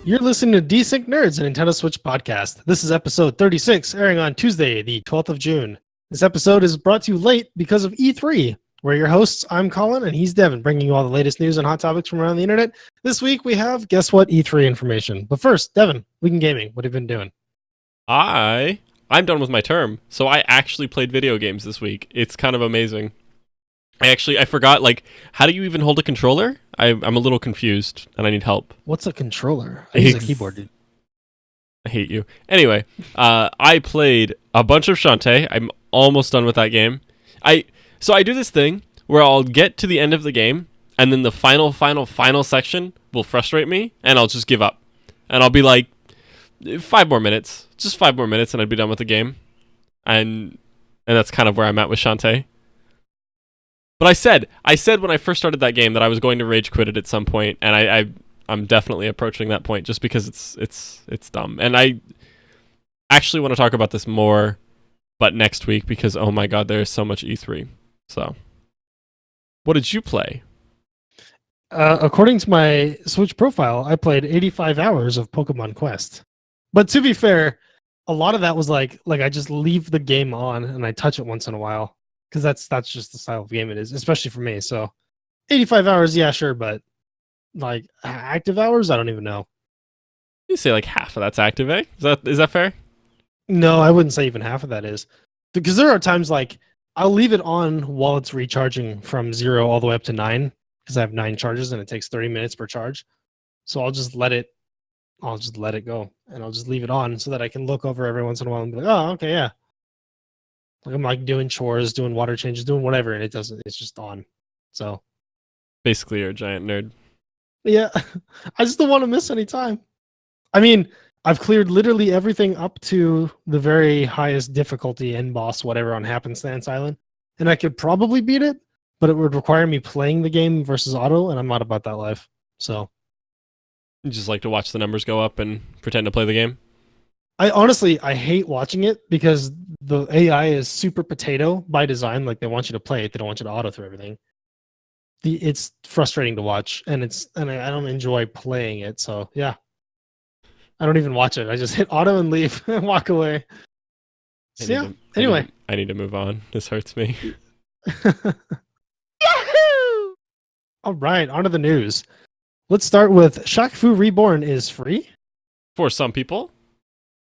You're listening to Desynced Nerds, a Nintendo Switch podcast. This is episode 36, airing on Tuesday, the 12th of June. This episode is brought to you late because of E3. We're your hosts. I'm Colin, and he's Devon, bringing you all the latest news and hot topics from around the internet. This week, we have, guess what, E3 information. But first, Devon, Weekend Gaming, what have you been doing? I'm done with my term, so I actually played video games this week. It's kind of amazing. I forgot, how do you even hold a controller? I'm a little confused, and I need help. What's a controller? I use a keyboard, dude. I hate you. Anyway, I played a bunch of Shantae. I'm almost done with that game. So I do this thing where I'll get to the end of the game, and then the final section will frustrate me, and I'll just give up. And I'll be like, 5 more minutes. Just 5 more minutes, and I'd be done with the game. And that's kind of where I'm at with Shantae. But I said when I first started that game that I was going to rage quit it at some point, and I'm definitely approaching that point just because it's dumb. And I actually want to talk about this more, but next week, because oh my god, there is so much E3. So, what did you play? According to my Switch profile, I played 85 hours of Pokemon Quest. But to be fair, a lot of that was like I just leave the game on and I touch it once in a while. Because that's just the style of game it is, especially for me. So 85 hours, yeah, sure, but like active hours, I don't even know. You say like half of that's active, eh? Is that fair? No, I wouldn't say even half of that is. Because there are times like I'll leave it on while it's recharging from 0 all the way up to 9, because I have 9 charges and it takes 30 minutes per charge. So I'll just let it go, and I'll just leave it on so that I can look over every once in a while and be like, oh, okay, yeah. Like I'm like doing chores, doing water changes, doing whatever, and it's just on. So basically you're a giant nerd. Yeah. I just don't want to miss any time. I mean, I've cleared literally everything up to the very highest difficulty end boss, whatever, on Happenstance Island. And I could probably beat it, but it would require me playing the game versus auto, and I'm not about that life. So you just like to watch the numbers go up and pretend to play the game? I hate watching it because the AI is super potato by design. Like they want you to play it, they don't want you to auto through everything. It's frustrating to watch, and I don't enjoy playing it. So yeah, I don't even watch it. I just hit auto and leave and walk away. So yeah. Anyway, I need to move on. This hurts me. Yahoo! All right, on to the news. Let's start with Shaq Fu Reborn is free for some people.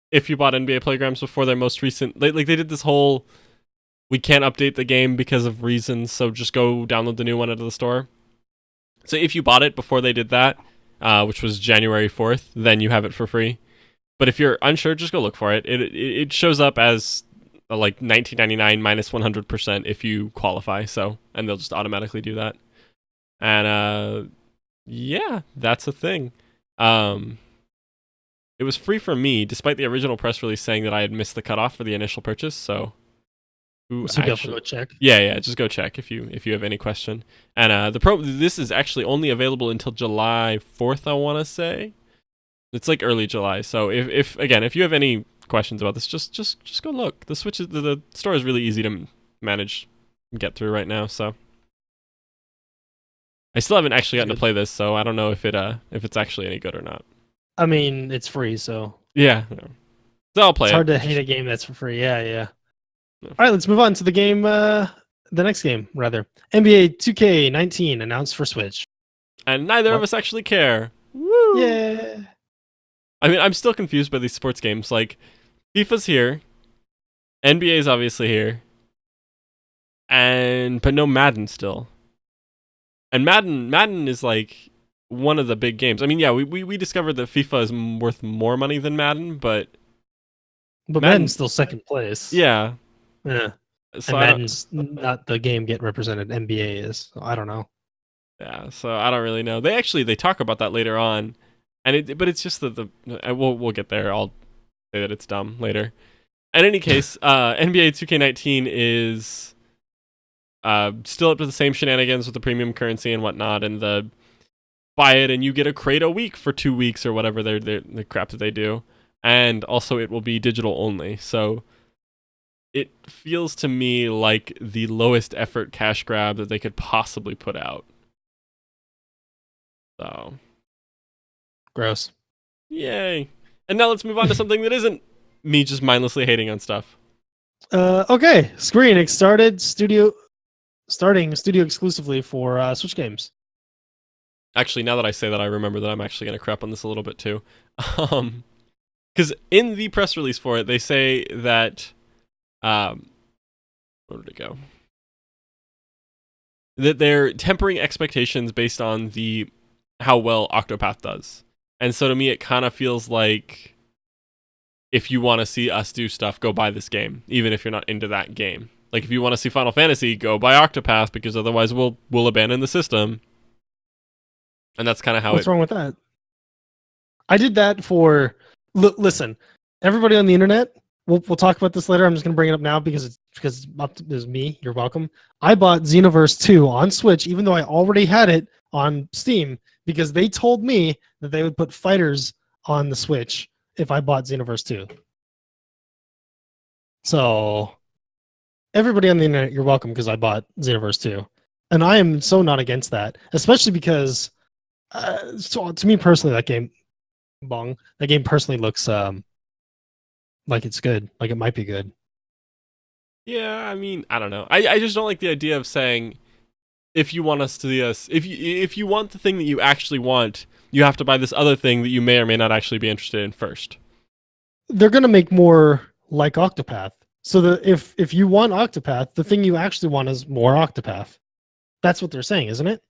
If you bought NBA Playgrounds before their most recent, they did this whole, we can't update the game because of reasons, so just go download the new one out of the store. So if you bought it before they did that, which was January 4th, then you have it for free. But if you're unsure, just go look for it. It shows up as like $19.99 minus 100% if you qualify. So, and they'll just automatically do that. And yeah, that's a thing. It was free for me, despite the original press release saying that I had missed the cutoff for the initial purchase. So, go check. Yeah, just go check if you have any question. And this is actually only available until July 4th, I want to say. It's like early July. So if you have any questions about this, just go look. The store is really easy to manage and get through right now. So I still haven't actually gotten to play this, so I don't know if it's actually any good or not. I mean, it's free, so yeah. So I'll play it. It's hard to hate a game that's for free. Yeah. All right, let's move on to the game. The next game, rather. NBA 2K19 announced for Switch. And neither of us actually care. Woo! Yeah. I mean, I'm still confused by these sports games. Like, FIFA's here. NBA's obviously here. But no Madden still. And Madden is like one of the big games. I mean, yeah, we discovered that FIFA is worth more money than Madden, but Madden's still second place. Yeah. So and Madden's not the game getting represented. NBA is. So I don't know. Yeah, so I don't really know. They talk about that later on, but it's just that we'll get there. I'll say that it's dumb later. In any case, NBA 2K19 is still up to the same shenanigans with the premium currency and whatnot, and the buy it and you get a crate a week for 2 weeks or whatever the crap that they do. And also it will be digital only. So it feels to me like the lowest effort cash grab that they could possibly put out. So gross. Yay! And now let's move on to something that isn't me just mindlessly hating on stuff. Okay, Square Enix starting studio exclusively for Switch games. Actually, now that I say that, I remember that I'm actually going to crap on this a little bit too. Because in the press release for it, they say that, where did it go? That they're tempering expectations based on how well Octopath does. And so to me, it kind of feels like if you want to see us do stuff, go buy this game, even if you're not into that game. Like if you want to see Final Fantasy, go buy Octopath, because otherwise we'll abandon the system. And that's kind of how What's wrong with that? I did that for. Listen, everybody on the internet. We'll talk about this later. I'm just gonna bring it up now because it's me. You're welcome. I bought Xenoverse 2 on Switch, even though I already had it on Steam, because they told me that they would put fighters on the Switch if I bought Xenoverse 2. So everybody on the internet, you're welcome, because I bought Xenoverse 2. And I am so not against that, especially because so to me personally, that game personally looks like it's good, like it might be good. Yeah, I mean, I don't know. I just don't like the idea of saying, if you want us to see us, if you want the thing that you actually want, you have to buy this other thing that you may or may not actually be interested in first. They're gonna make more like Octopath, so that if you want Octopath, the thing you actually want is more Octopath. That's what they're saying, isn't it?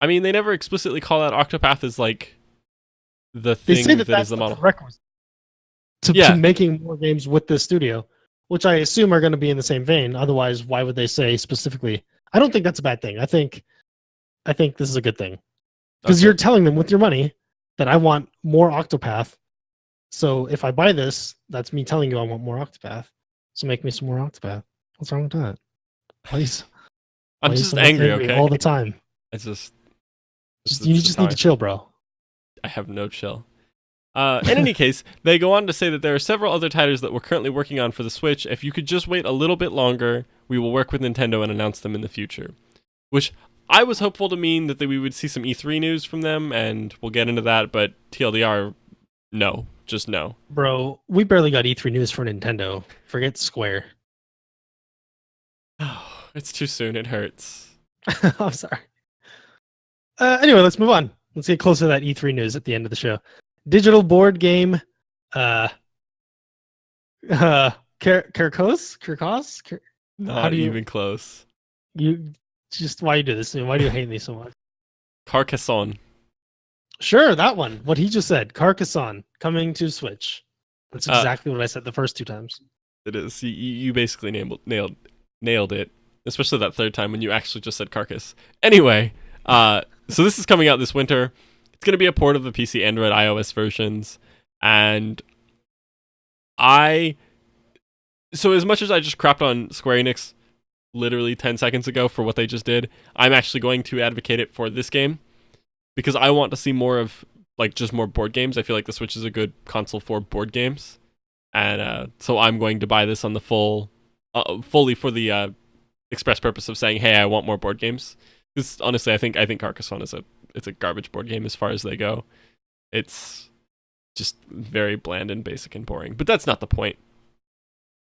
I mean, they never explicitly call out Octopath as like the They thing say that that's is the model. prerequisite to making more games with this studio, which I assume are going to be in the same vein. Otherwise, why would they say specifically? I don't think that's a bad thing. I think this is a good thing, because you're telling them with your money that I want more Octopath. So if I buy this, that's me telling you I want more Octopath. So make me some more Octopath. What's wrong with that? Please. I'm just angry, okay? All the time. You just need to chill, bro. I have no chill. In any case, they go on to say that there are several other titles that we're currently working on for the Switch. If you could just wait a little bit longer, we will work with Nintendo and announce them in the future. Which I was hopeful to mean that we would see some E3 news from them, and we'll get into that, but TLDR, no. Just no. Bro, we barely got E3 news for Nintendo. Forget Square. Oh, it's too soon. It hurts. I'm sorry. Anyway, let's move on. Let's get closer to that E3 news at the end of the show. Digital board game, Kirkos? Not even close. You just, why you do this to me? Why do you hate me so much? Carcassonne. Sure, that one. What he just said. Carcassonne coming to Switch. That's exactly what I said the first 2 times. It is. You basically nailed it. Especially that third time when you actually just said carcass. Anyway, so this is coming out this winter. It's going to be a port of the PC, Android, iOS versions. And so as much as I just crapped on Square Enix literally 10 seconds ago for what they just did, I'm actually going to advocate it for this game, because I want to see more of, like, just more board games. I feel like the Switch is a good console for board games. And so I'm going to buy this on the fully for the express purpose of saying, hey, I want more board games. Because honestly, I think Carcassonne is a garbage board game as far as they go. It's just very bland and basic and boring. But that's not the point.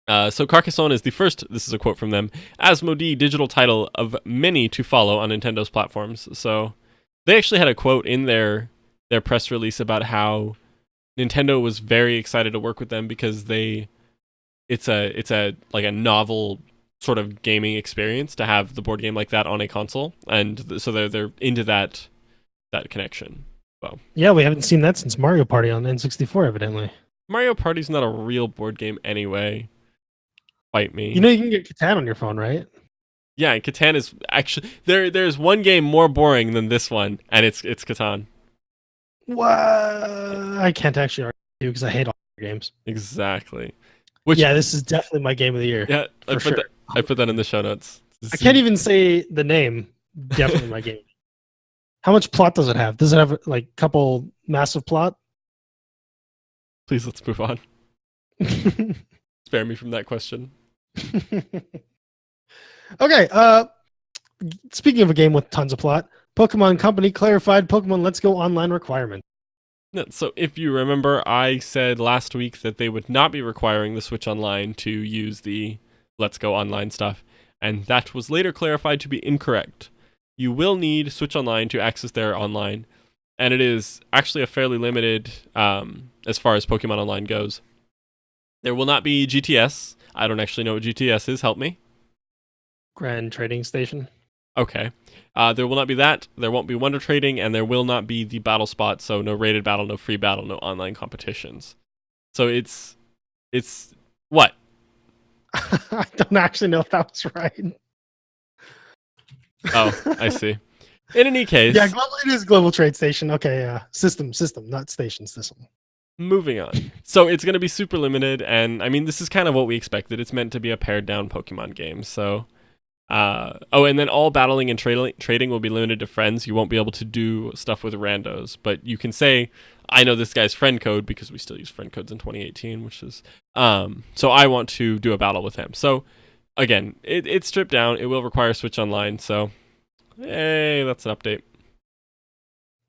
So Carcassonne is the first, this is a quote from them, Asmodee digital title of many to follow on Nintendo's platforms. So they actually had a quote in their press release about how Nintendo was very excited to work with them because it's a like a novel sort of gaming experience to have the board game like that on a console, and so they're into that connection. Well, yeah, we haven't seen that since Mario Party on N64, evidently. Mario Party's not a real board game anyway. Fight me. You know you can get Catan on your phone, right? Yeah, and Catan is actually there's one game more boring than this one, and it's Catan. What? I can't actually argue because I hate all games. Exactly. Yeah, this is definitely my game of the year. Yeah, I put that in the show notes. I can't even say the name. Definitely my game. How much plot does it have? Does it have like a couple massive plot? Please, let's move on. Spare me from that question. Okay. Speaking of a game with tons of plot, Pokemon Company clarified Pokemon Let's Go online requirements. No, so if you remember, I said last week that they would not be requiring the Switch Online to use the Let's Go Online stuff, and that was later clarified to be incorrect. You will need Switch Online to access their online, and it is actually a fairly limited as far as Pokemon Online goes. There will not be GTS. I don't actually know what GTS is. Help me. Grand Trading Station. Okay. There will not be that. There won't be Wonder Trading, and there will not be the battle spot. So no rated battle, no free battle, no online competitions. So it's what? I don't actually know if that was right. Oh, I see. In any case, Yeah, it is Global Trade Station. Okay, yeah. System, not station, system. Moving on. So it's going to be super limited, and I mean, this is kind of what we expected. It's meant to be a pared down Pokemon game. So, and then all battling and trading will be limited to friends. You won't be able to do stuff with randos, but you can say, I know this guy's friend code because we still use friend codes in 2018, which is, so I want to do a battle with him. So, again, it's stripped down. It will require Switch Online. So, hey, that's an update.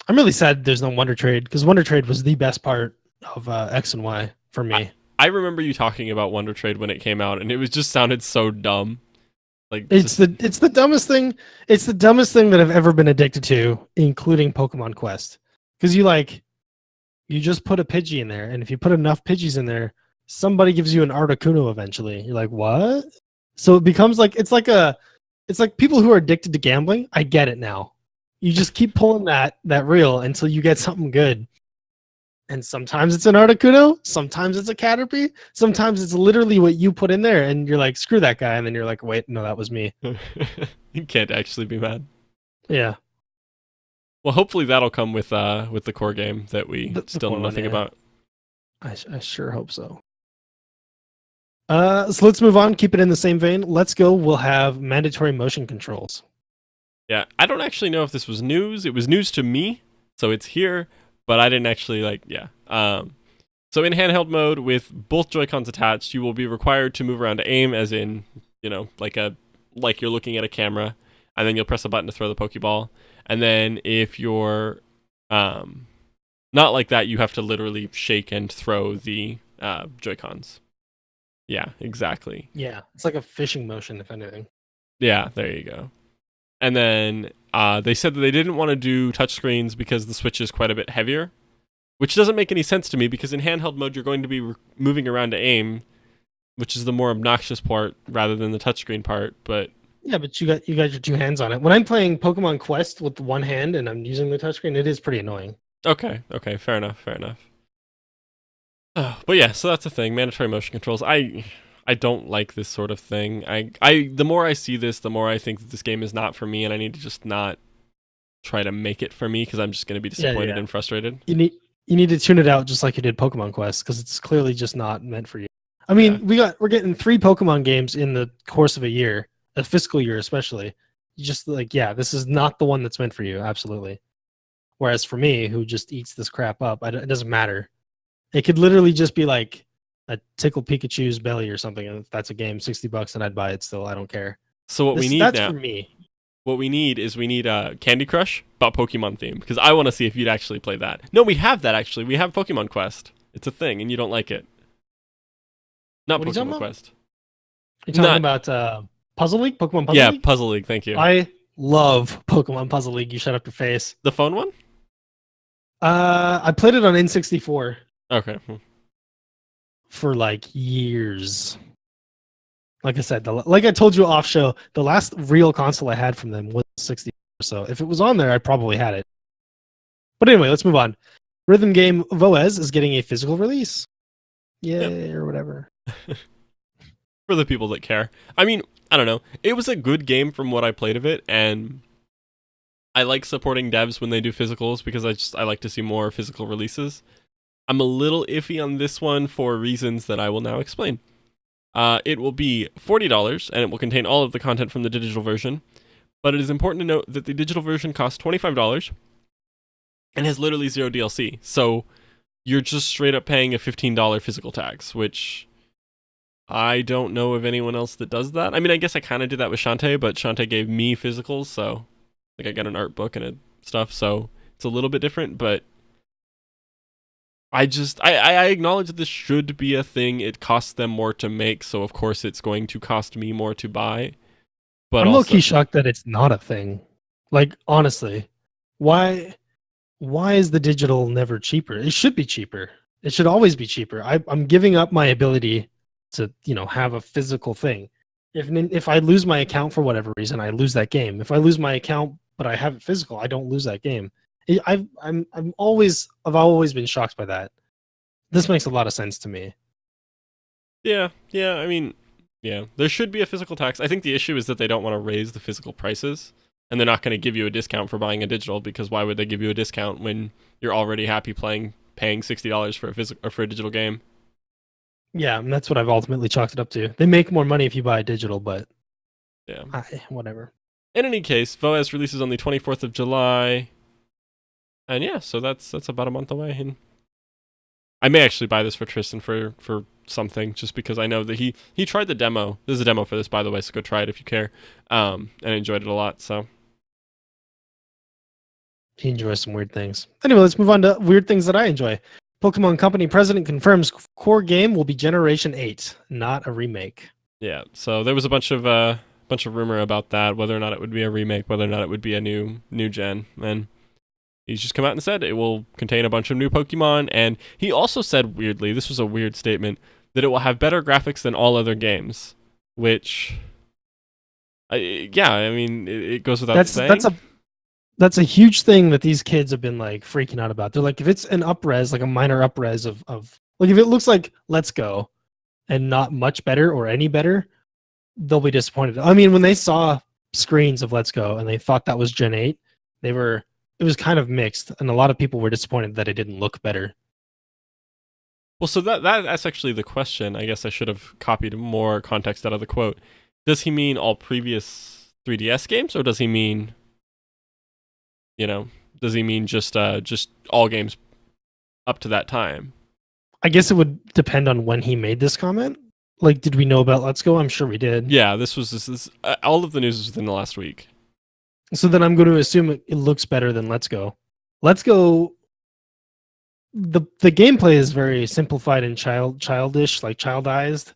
I'm really sad there's no Wonder Trade because Wonder Trade was the best part of X and Y for me. I remember you talking about Wonder Trade when it came out, and it was just sounded so dumb. Like it's the dumbest thing. It's the dumbest thing that I've ever been addicted to, including Pokemon Quest. Because you just put a Pidgey in there, and if you put enough Pidgeys in there, somebody gives you an Articuno eventually. You're like, what? So it becomes like it's like people who are addicted to gambling. I get it now. You just keep pulling that reel until you get something good. And sometimes it's an Articuno, sometimes it's a Caterpie, sometimes it's literally what you put in there, and you're like, screw that guy, and then you're like, wait, no, that was me. You can't actually be mad. Yeah. Well, hopefully that'll come with the core game that we still know nothing about. I sure hope so. So let's move on. Keep it in the same vein. Let's Go. We'll have mandatory motion controls. Yeah, I don't actually know if this was news. It was news to me, so it's here. But I didn't actually So in handheld mode with both Joy-Cons attached, you will be required to move around to aim, as in, like you're looking at a camera, and then you'll press a button to throw the Pokeball. And then if you're not like that, you have to literally shake and throw the Joy-Cons. Yeah, exactly. Yeah, it's like a fishing motion, if anything. Yeah, there you go. And then they said that they didn't want to do touchscreens because the Switch is quite a bit heavier, which doesn't make any sense to me because in handheld mode, you're going to be moving around to aim, which is the more obnoxious part rather than the touchscreen part. But yeah, but you got your two hands on it. When I'm playing Pokemon Quest with one hand and I'm using the touchscreen, it is pretty annoying. Okay, fair enough. But yeah, so that's the thing. Mandatory motion controls. I don't like this sort of thing. The more I see this, the more I think that this game is not for me, and I need to just not try to make it for me because I'm just going to be disappointed and frustrated. You need to tune it out just like you did Pokemon Quest because it's clearly just not meant for you. I mean, we're getting 3 Pokemon games in the course of a year, a fiscal year especially. You just this is not the one that's meant for you. Absolutely. Whereas for me, who just eats this crap up, it doesn't matter. It could literally just be like a Tickle Pikachu's belly or something, and if that's a game, $60, and I'd buy it still. I don't care. So what we need that's now, for me. What we need is Candy Crush, but Pokemon theme, because I want to see if you'd actually play that. No, we have that actually. We have Pokemon Quest. It's a thing, and you don't like it. Not what Pokemon Quest. You're talking about Puzzle League? Pokemon Puzzle League? Yeah, Puzzle League. Thank you. I love Pokemon Puzzle League. You shut up your face. The phone one? I played it on N64. Okay. For like years. Like I said, like I told you off show, the last real console I had from them was 64. So if it was on there, I probably had it. But anyway, let's move on. Rhythm game Voez is getting a physical release. Yay, or whatever. For the people that care. I mean, I don't know. It was a good game from what I played of it, and I like supporting devs when they do physicals because I like to see more physical releases. I'm a little iffy on this one for reasons that I will now explain. It will be $40, and it will contain all of the content from the digital version. But it is important to note that the digital version costs $25 and has literally 0 DLC. So you're just straight up paying a $15 physical tax, which I don't know of anyone else that does that. I mean, I guess I kind of did that with Shantae, but Shantae gave me physicals, so like I got an art book and stuff, so it's a little bit different, but I acknowledge that this should be a thing. It costs them more to make, so of course it's going to cost me more to buy. But I'm also, low-key shocked that it's not a thing. Like, honestly, why is the digital never cheaper? It should be cheaper. It should always be cheaper. I'm giving up my ability to, have a physical thing. If I lose my account for whatever reason, I lose that game. If I lose my account but I have it physical, I don't lose that game. I've always been shocked by that. This makes a lot of sense to me. yeah, I mean, yeah, there should be a physical tax. I think the issue is that they don't want to raise the physical prices, and they're not going to give you a discount for buying a digital, because why would they give you a discount when you're already happy paying $60 for a digital game? Yeah, and that's what I've ultimately chalked it up to. They make more money if you buy a digital, but Yeah. whatever. In any case, VOES releases on the 24th of July. And yeah, so that's about a month away. And I may actually buy this for Tristan for something, just because I know that he tried the demo. There's a demo for this, by the way, so go try it if you care. And enjoyed it a lot, so. He enjoys some weird things. Anyway, let's move on to weird things that I enjoy. Pokemon Company president confirms core game will be Generation 8, not a remake. Yeah, so there was a bunch of rumor about that, whether or not it would be a remake, whether or not it would be a new gen, and he's just come out and said it will contain a bunch of new Pokemon, and he also said, weirdly, this was a weird statement, that it will have better graphics than all other games, which, yeah, I mean, it goes without saying. That's a huge thing that these kids have been like freaking out about. They're like, if it's an upres, like a minor upres of like, if it looks like Let's Go and not much better or any better, they'll be disappointed. I mean, when they saw screens of Let's Go and they thought that was Gen 8, it was kind of mixed, and a lot of people were disappointed that it didn't look better. Well, so that's actually the question. I guess I should have copied more context out of the quote. Does he mean all previous 3DS games, or does he mean, just all games up to that time? I guess it would depend on when he made this comment. Like, did we know about Let's Go? I'm sure we did. Yeah, this was all of the news was within the last week. So then I'm going to assume it looks better than Let's Go. Let's Go, the gameplay is very simplified and childish, like childized.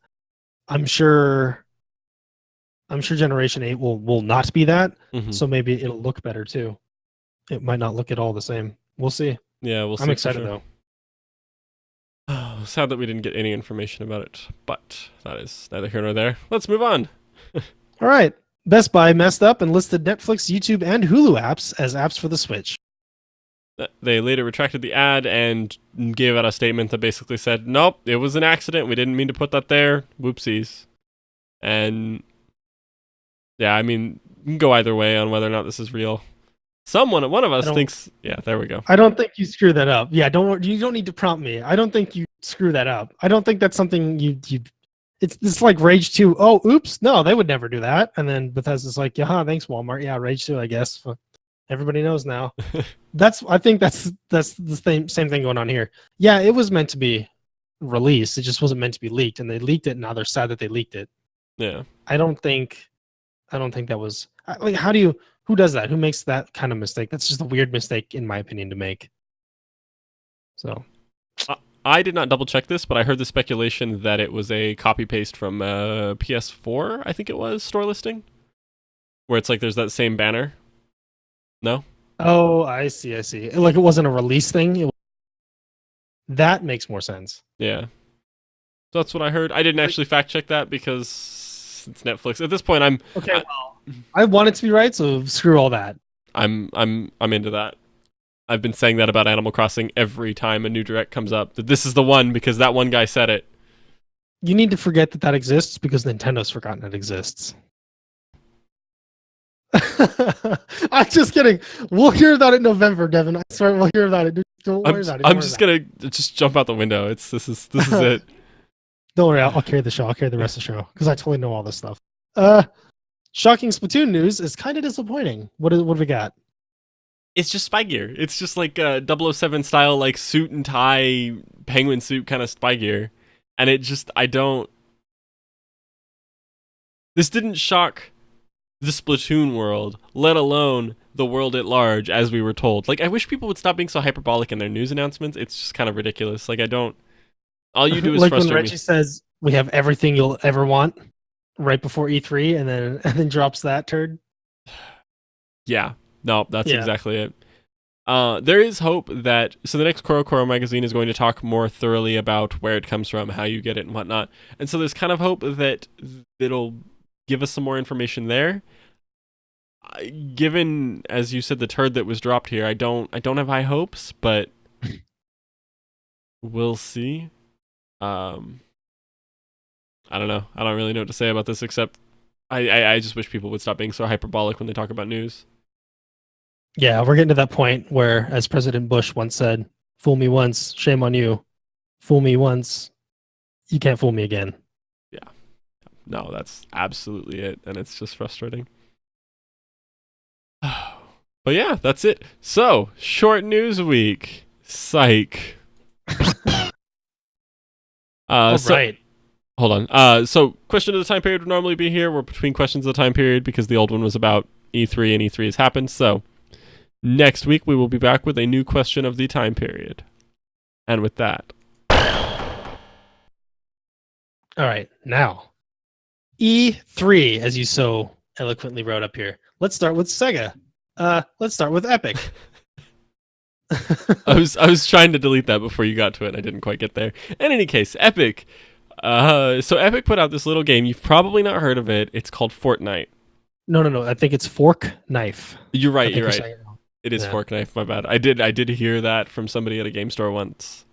I'm sure Generation 8 will not be that. Mm-hmm. So maybe it'll look better too. It might not look at all the same. We'll see. Yeah, we'll see. I'm excited though. Oh, sad that we didn't get any information about it, but that is neither here nor there. Let's move on. All right. Best Buy messed up and listed Netflix, YouTube, and Hulu apps as apps for the Switch. They later retracted the ad and gave out a statement that basically said, nope, it was an accident. We didn't mean to put that there. Whoopsies. And yeah, I mean, you can go either way on whether or not this is real. One of us thinks, yeah, there we go. I don't think you screw that up. Yeah, you don't need to prompt me. I don't think you screw that up. I don't think that's something it's like Rage 2. Oh, oops. No, they would never do that. And then Bethesda's like, yeah, thanks, Walmart. Yeah, Rage 2, I guess. Everybody knows now. I think that's the same thing going on here. Yeah, it was meant to be released. It just wasn't meant to be leaked. And they leaked it. And now they're sad that they leaked it. Yeah. I don't think that was like, who does that? Who makes that kind of mistake? That's just a weird mistake, in my opinion, to make. So I did not double check this, but I heard the speculation that it was a copy paste from PS4, I think it was, store listing, where it's like there's that same banner. No? Oh, I see. Like it wasn't a release thing. That makes more sense. Yeah. So that's what I heard. I didn't actually fact check that because it's Netflix. At this point, I'm okay. Well, I want it to be right, so screw all that. I'm into that. I've been saying that about Animal Crossing every time a new direct comes up, that this is the one because that one guy said it. You need to forget that exists because Nintendo's forgotten it exists. I'm just kidding. We'll hear about it in November, Devin. I swear we'll hear about it. Don't worry about it. I'm just gonna jump out the window. This is it. Don't worry, I'll carry the show. I'll carry the rest of the show because I totally know all this stuff. Shocking Splatoon news is kind of disappointing. What do we got? It's just spy gear. It's just like 007 style, like suit and tie, penguin suit kind of spy gear. And it just, this didn't shock the Splatoon world, let alone the world at large as we were told. Like, I wish people would stop being so hyperbolic in their news announcements. It's just kind of ridiculous. Like, I don't. All you do is like when frustrate Reggie me. says we have everything you'll ever want right before E3, and then drops that turd. Yeah, no, that's Yeah. exactly it. There is hope that the next Koro magazine is going to talk more thoroughly about where it comes from, how you get it, and whatnot. And so there's kind of hope that it'll give us some more information there. Given, as you said, the turd that was dropped here, I don't have high hopes, but we'll see. I don't know. I don't really know what to say about this except I just wish people would stop being so hyperbolic when they talk about news. Yeah, we're getting to that point where, as President Bush once said, "Fool me once, shame on you. Fool me once, you can't fool me again." Yeah. No, that's absolutely it, and it's just frustrating. But yeah, that's it. So, short news week. Psych. All so, right. Hold on. So, question of the time period would normally be here. We're between questions of the time period because the old one was about E3 and E3 has happened. So, next week we will be back with a new question of the time period. And with that. All right. Now, E3, as you so eloquently wrote up here. Let's start with Sega. Let's start with Epic. I was trying to delete that before you got to it. I didn't quite get there. In any case, Epic. So Epic put out this little game. You've probably not heard of it. It's called Fortnite. No. I think it's Fork Knife. You're right. You're right. saying it wrong. It is Yeah. Fork Knife. My bad. I did hear that from somebody at a game store once.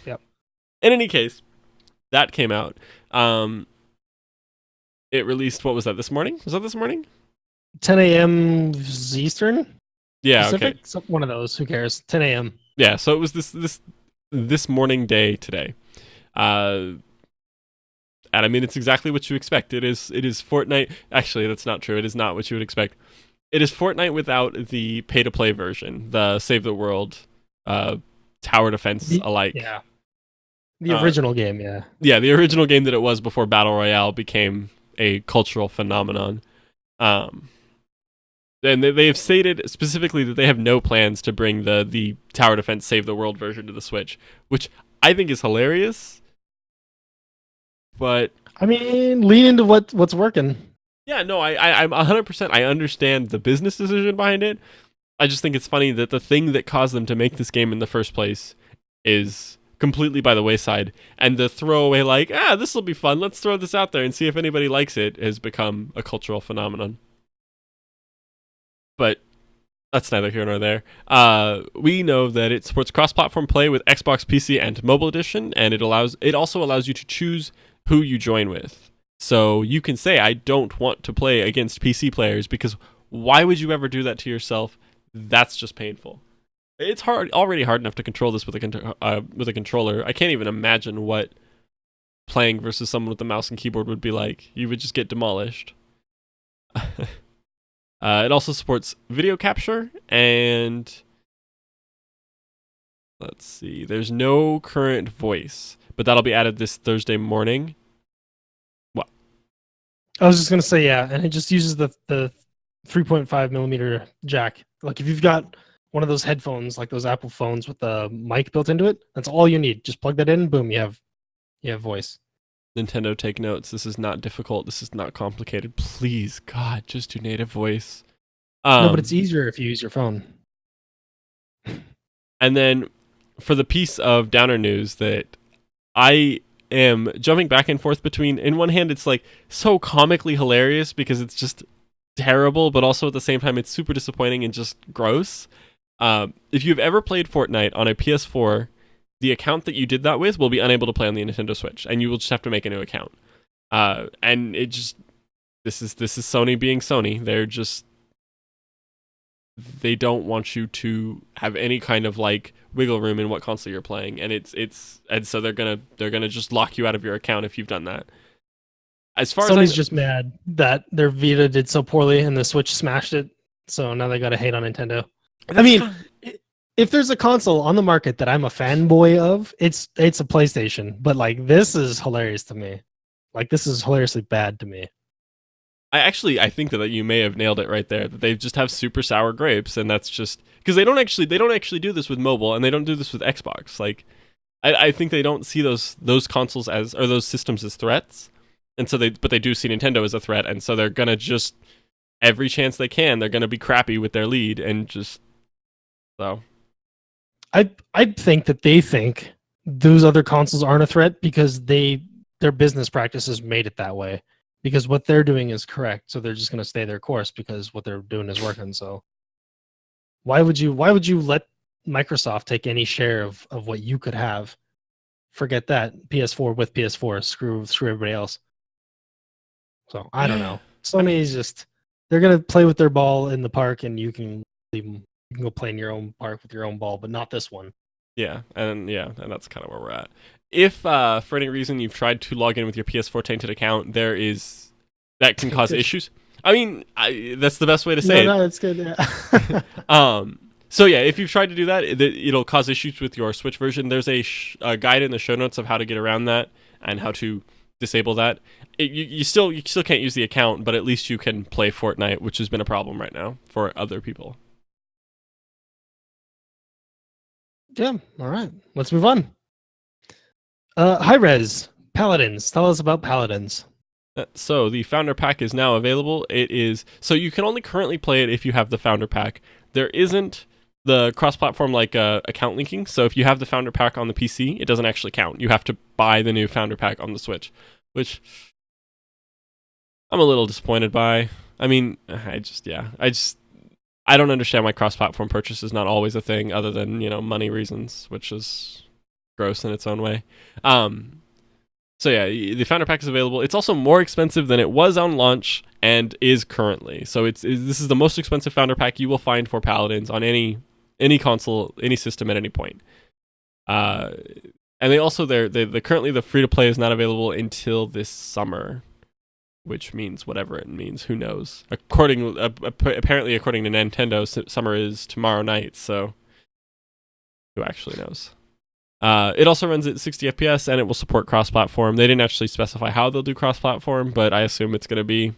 Yep. In any case, that came out. It released. What was that? This morning? Was that this morning? 10 a.m. Eastern? Yeah. Pacific? Okay. One of those. Who cares? 10 a.m. Yeah. So it was this morning day today. And I mean, it's exactly what you expect. It is Fortnite. Actually, that's not true. It is not what you would expect. It is Fortnite without the pay-to-play version, the Save the World, tower defense alike. Yeah. The original game, yeah. Yeah, the original game that it was before Battle Royale became a cultural phenomenon. And they have stated specifically that they have no plans to bring the tower defense Save the World version to the Switch, which I think is hilarious. But I mean, lean into what's working. yeah, no, I'm 100%. I understand the business decision behind it. I just think it's funny that the thing that caused them to make this game in the first place is completely by the wayside, and the throwaway this will be fun. Let's throw this out there and see if anybody likes it has become a cultural phenomenon. But that's neither here nor there. We know that it supports cross-platform play with Xbox, PC, and mobile edition, and it also allows you to choose who you join with. So you can say, I don't want to play against PC players, because why would you ever do that to yourself? That's just painful. It's already hard enough to control this with a controller. I can't even imagine what playing versus someone with a mouse and keyboard would be like. You would just get demolished. It also supports video capture, and let's see, there's no current voice, but that'll be added this Thursday morning. What? I was just gonna say, yeah, and it just uses the 3.5 millimeter jack. Like if you've got one of those headphones, like those Apple phones with the mic built into it, that's all you need. Just plug that in, boom, you have voice. Nintendo, take notes. This is not difficult. This is not complicated. Please, God, just do native voice. No, but it's easier if you use your phone. And then for the piece of downer news that I am jumping back and forth between, in one hand, it's like so comically hilarious because it's just terrible, but also at the same time, it's super disappointing and just gross. If you've ever played Fortnite on a PS4, the account that you did that with will be unable to play on the Nintendo Switch, and you will just have to make a new account. And it just this is Sony being Sony. They don't want you to have any kind of like wiggle room in what console you're playing, and and so they're gonna just lock you out of your account if you've done that. As far Sony's as just mad that their Vita did so poorly and the Switch smashed it, so now they got to hate on Nintendo. I mean, if there's a console on the market that I'm a fanboy of, it's a PlayStation. But like, this is hilarious to me. Like, this is hilariously bad to me. I think that you may have nailed it right there. That they just have super sour grapes, and that's just because they don't actually do this with mobile, and they don't do this with Xbox. Like, I think they don't see those consoles as, or those systems as threats, and so but they do see Nintendo as a threat, and so they're gonna just, every chance they can, they're gonna be crappy with their lead, and just so. I think that they think those other consoles aren't a threat because their business practices made it that way. Because what they're doing is correct, so they're just going to stay their course because what they're doing is working. So why would you let Microsoft take any share of what you could have? Forget that. PS4 with PS4, screw everybody else. So I don't know. Sony's just, they're going to play with their ball in the park, and you can leave them. You can go play in your own park with your own ball, but not this one. Yeah, and that's kind of where we're at. If for any reason you've tried to log in with your PS4 tainted account, that can cause issues. I mean, that's the best way to say it. No, it's good. Yeah. So yeah, if you've tried to do that, it'll cause issues with your Switch version. There's a guide in the show notes of how to get around that and how to disable that. You still can't use the account, but at least you can play Fortnite, which has been a problem right now for other people. Yeah. All right. Let's move on. Hi Res, Paladins. Tell us about Paladins. So the Founder Pack is now available. So you can only currently play it if you have the Founder Pack. There isn't the cross-platform account linking. So if you have the Founder Pack on the PC, it doesn't actually count. You have to buy the new Founder Pack on the Switch, which I'm a little disappointed by. I mean, I don't understand why cross-platform purchase is not always a thing, other than money reasons, which is gross in its own way. So yeah, the Founder Pack is available. It's also more expensive than it was on launch and is currently. So this is the most expensive Founder Pack you will find for Paladins on any console, any system at any point. And they also currently the free to play is not available until this summer, which means whatever it means. Who knows? Apparently, according to Nintendo, summer is tomorrow night. So who actually knows? It also runs at 60 FPS, and it will support cross-platform. They didn't actually specify how they'll do cross-platform, but I assume it's going to be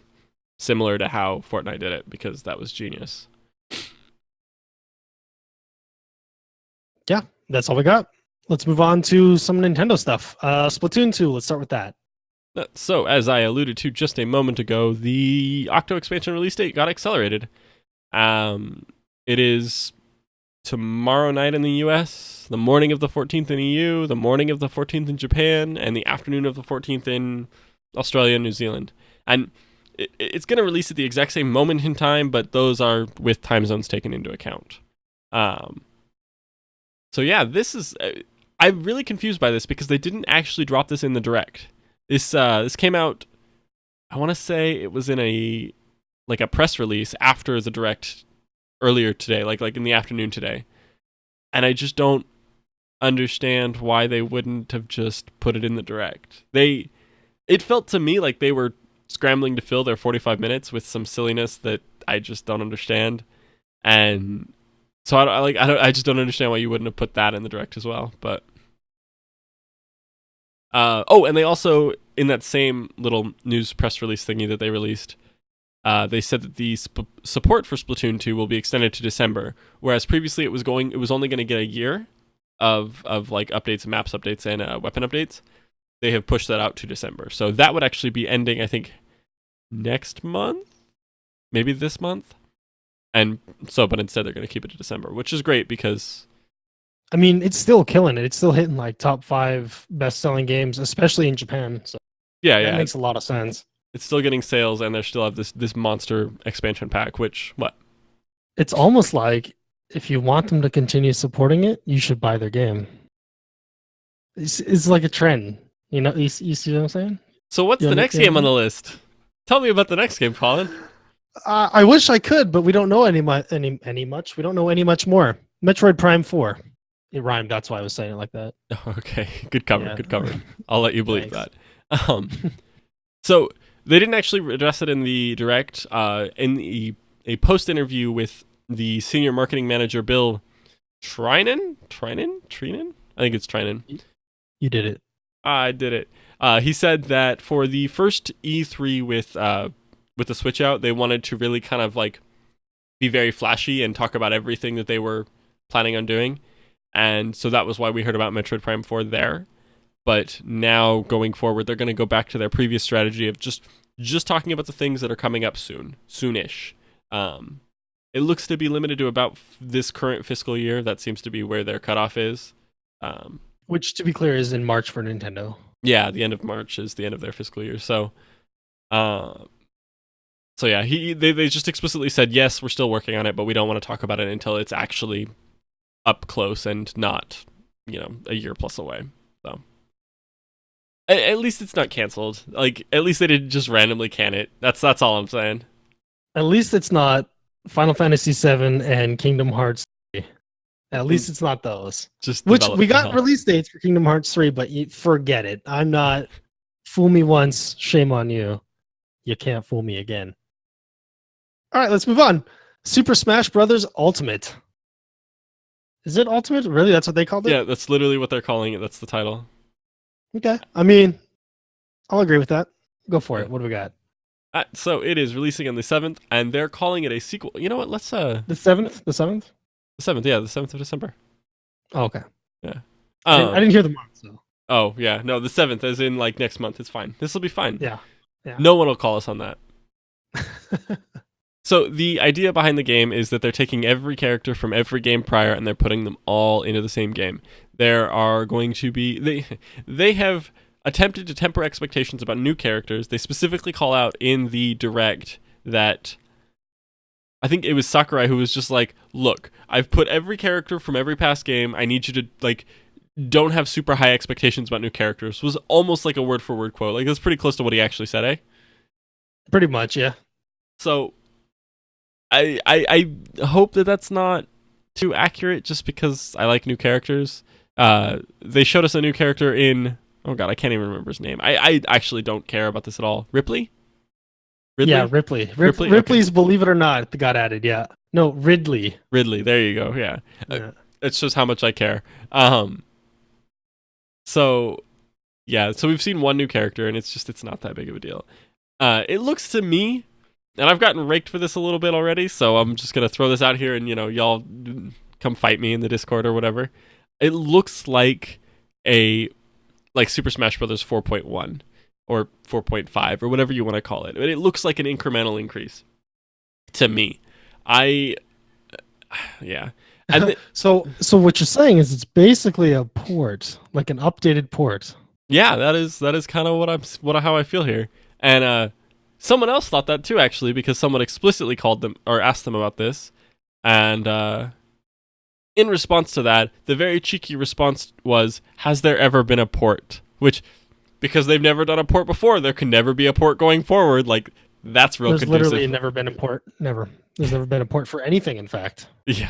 similar to how Fortnite did it, because that was genius. Yeah, that's all we got. Let's move on to some Nintendo stuff. Splatoon 2, let's start with that. So, as I alluded to just a moment ago, the Octo expansion release date got accelerated. It is tomorrow night in the US, the morning of the 14th in EU, the morning of the 14th in Japan, and the afternoon of the 14th in Australia and New Zealand. And it's going to release at the exact same moment in time, but those are with time zones taken into account. So yeah, I'm really confused by this because they didn't actually drop this in the Direct. This came out, I want to say it was in a press release after the Direct earlier today, like in the afternoon today. And I just don't understand why they wouldn't have just put it in the Direct. It felt to me like they were scrambling to fill their 45 minutes with some silliness that I just don't understand. And so I just don't understand why you wouldn't have put that in the Direct as well, but and they also, in that same little news press release thingy that they released, they said that the support for Splatoon 2 will be extended to December, whereas previously it was only going to get a year of updates, maps updates, and weapon updates. They have pushed that out to December, so that would actually be ending, I think, next month, maybe this month, but instead they're going to keep it to December, which is great because, I mean, it's still killing it. It's still hitting top 5 best-selling games, especially in Japan. So that makes a lot of sense. It's still getting sales, and they still have this monster expansion pack, which, what? It's almost like if you want them to continue supporting it, you should buy their game. It's like a trend. You see what I'm saying? So what's the next game on the list? Tell me about the next game, Colin. I wish I could, but we don't know any much. We don't know any much more. Metroid Prime 4. It rhymed. That's why I was saying it like that. Okay, good cover. Yeah. Good cover. I'll let you believe that. So they didn't actually address it in the Direct. In a post interview with the senior marketing manager Bill Trinan. I think it's Trinan. You did it. I did it. He said that for the first E3 with with the Switch out, they wanted to really kind of like be very flashy and talk about everything that they were planning on doing. And so that was why we heard about Metroid Prime 4 there. But now going forward, they're going to go back to their previous strategy of just talking about the things that are coming up soonish. It looks to be limited to about this current fiscal year. That seems to be where their cutoff is. Which, to be clear, is in March for Nintendo. Yeah, the end of March is the end of their fiscal year. So yeah, they just explicitly said, yes, we're still working on it, but we don't want to talk about it until it's actually up close and not, a year plus away. So at least it's not canceled. Like, at least they didn't just randomly can it. That's all I'm saying. At least it's not Final Fantasy VII and Kingdom Hearts 3. At least it's not those. Which we got release dates for Kingdom Hearts 3, but you forget it. I'm not. Fool me once, shame on you. You can't fool me again. All right, let's move on. Super Smash Brothers Ultimate. Is it Ultimate? Really? That's what they called it? Yeah, that's literally what they're calling it. That's the title. Okay. I mean, I'll agree with that. Go for it. What do we got? So it is releasing on the 7th, and they're calling it a sequel. You know what? Let's The 7th? The 7th? The 7th, yeah, the 7th of December. Oh, okay. Yeah. I didn't hear the month, so. Oh, yeah. No, the 7th, as in, like, next month. It's fine. This will be fine. Yeah. No one will call us on that. So the idea behind the game is that they're taking every character from every game prior and they're putting them all into the same game. There are going to be... They have attempted to temper expectations about new characters. They specifically call out in the direct that... I think it was Sakurai who was just like, look, I've put every character from every past game. I need you to, like, don't have super high expectations about new characters. It was almost like a word-for-word quote. Like, that's pretty close to what he actually said, eh? Pretty much, yeah. So... I hope that that's not too accurate just because I like new characters. They showed us a new character in... Oh god, I can't even remember his name. I actually don't care about this at all. Ripley? Yeah, Ripley. Ripley's okay. Believe It or Not got added, yeah. No, Ridley. Ridley, there you go, yeah. It's just how much I care. So we've seen one new character, and it's not that big of a deal. It looks to me... And I've gotten raked for this a little bit already, so I'm just going to throw this out here and, y'all come fight me in the Discord or whatever. It looks like Super Smash Bros. 4.1 or 4.5 or whatever you want to call it. But it looks like an incremental increase to me. Yeah. And so what you're saying is it's basically a port, like an updated port. Yeah, that is kind of how I feel here. And, someone else thought that too, actually, because someone explicitly called them or asked them about this. And in response to that, the very cheeky response was, has there ever been a port? Which, because they've never done a port before, there can never be a port going forward. Like, that's real conducive. There's literally never been a port. Never. There's never been a port for anything, in fact. Yeah.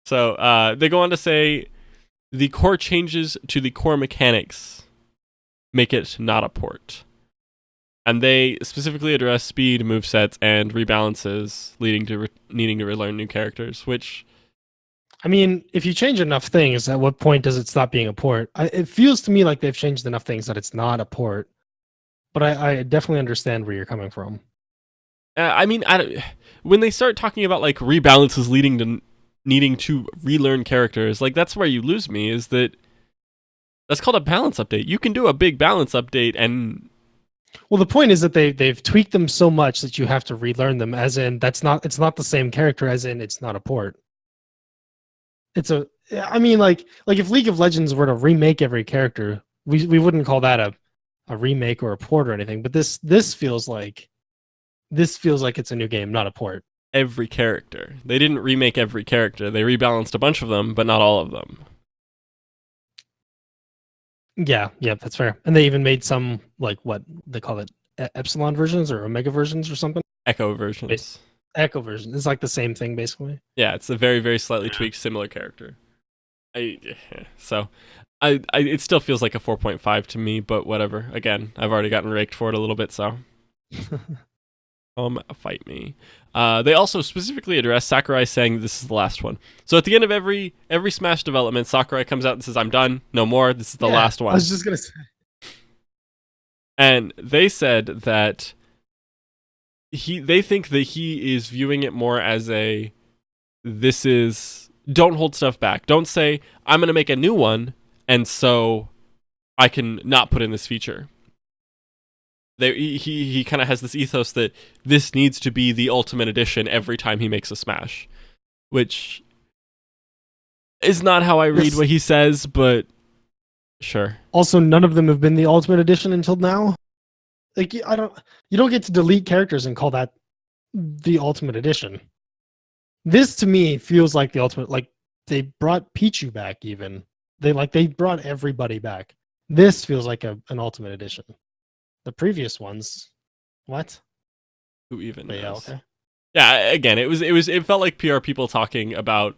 So they go on to say, the core changes to the core mechanics make it not a port. And they specifically address speed, movesets, and rebalances, leading to needing to relearn new characters, which... I mean, if you change enough things, at what point does it stop being a port? It feels to me like they've changed enough things that it's not a port. But I definitely understand where you're coming from. I mean, when they start talking about, like, rebalances leading to needing to relearn characters, like, that's where you lose me, is that that's called a balance update. You can do a big balance update and... Well, the point is that they've tweaked them so much that you have to relearn them. As in, it's not the same character. As in, it's not a port. I mean, like if League of Legends were to remake every character, we wouldn't call that a remake or a port or anything. But this feels like it's a new game, not a port. Every character. They didn't remake every character. They rebalanced a bunch of them, but not all of them. Yeah, that's fair. And they even made some, like, what they call it, Epsilon versions or Omega versions or something? Echo versions. Echo version. It's like the same thing, basically. Yeah, it's a very, very slightly tweaked similar character. It still feels like a 4.5 to me, but whatever. Again, I've already gotten raked for it a little bit, so... Fight me. They also specifically address Sakurai saying this is the last one. So at the end of every Smash development, Sakurai comes out and says, I'm done, no more, this is the last one. I was just going to say. And they said that they think that he is viewing it more as a, this is, don't hold stuff back. Don't say, I'm going to make a new one, and so I can not put in this feature. He kind of has this ethos that this needs to be the ultimate edition every time he makes a Smash, which is not how I read what he says, but sure. Also, none of them have been the ultimate edition until now. Like, you don't get to delete characters and call that the ultimate edition. This to me feels like the ultimate. Like, they brought Pichu back. Even they brought everybody back. This feels like an ultimate edition. The previous ones, what? Who even knows? Yeah, okay. Yeah, again, it felt like PR people talking about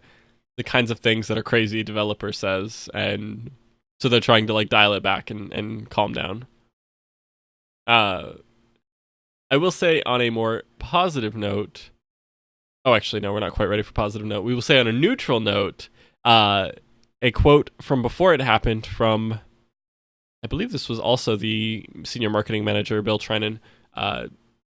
the kinds of things that a crazy developer says, and so they're trying to like dial it back and calm down. I will say on a more positive note. Oh, actually, no, we're not quite ready for positive note. We will say on a neutral note, a quote from before it happened from, I believe this was also the senior marketing manager, Bill Trinan.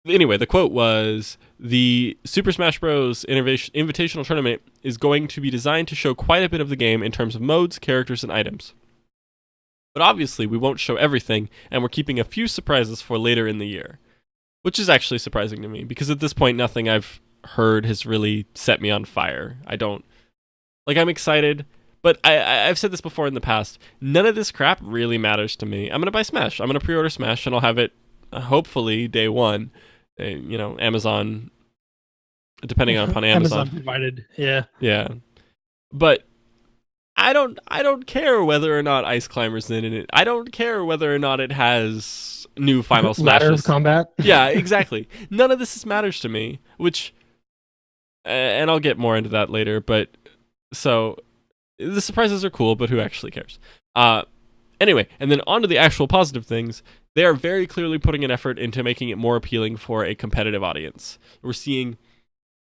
Anyway, the quote was, the Super Smash Bros. Invitational Tournament is going to be designed to show quite a bit of the game in terms of modes, characters, and items. But obviously, we won't show everything, and we're keeping a few surprises for later in the year. Which is actually surprising to me, because at this point, nothing I've heard has really set me on fire. I'm excited, but I've said this before in the past, none of this crap really matters to me. I'm going to buy Smash. I'm going to pre-order Smash, and I'll have it, hopefully, day one. Amazon, depending upon Amazon provided, yeah. But I don't care whether or not Ice Climber's in it. I don't care whether or not it has new final smashes. Ladder of combat. Yeah, exactly. None of this matters to me, which, and I'll get more into that later. But so the surprises are cool, but who actually cares? Anyway, and then on to the actual positive things. They are very clearly putting an effort into making it more appealing for a competitive audience. We're seeing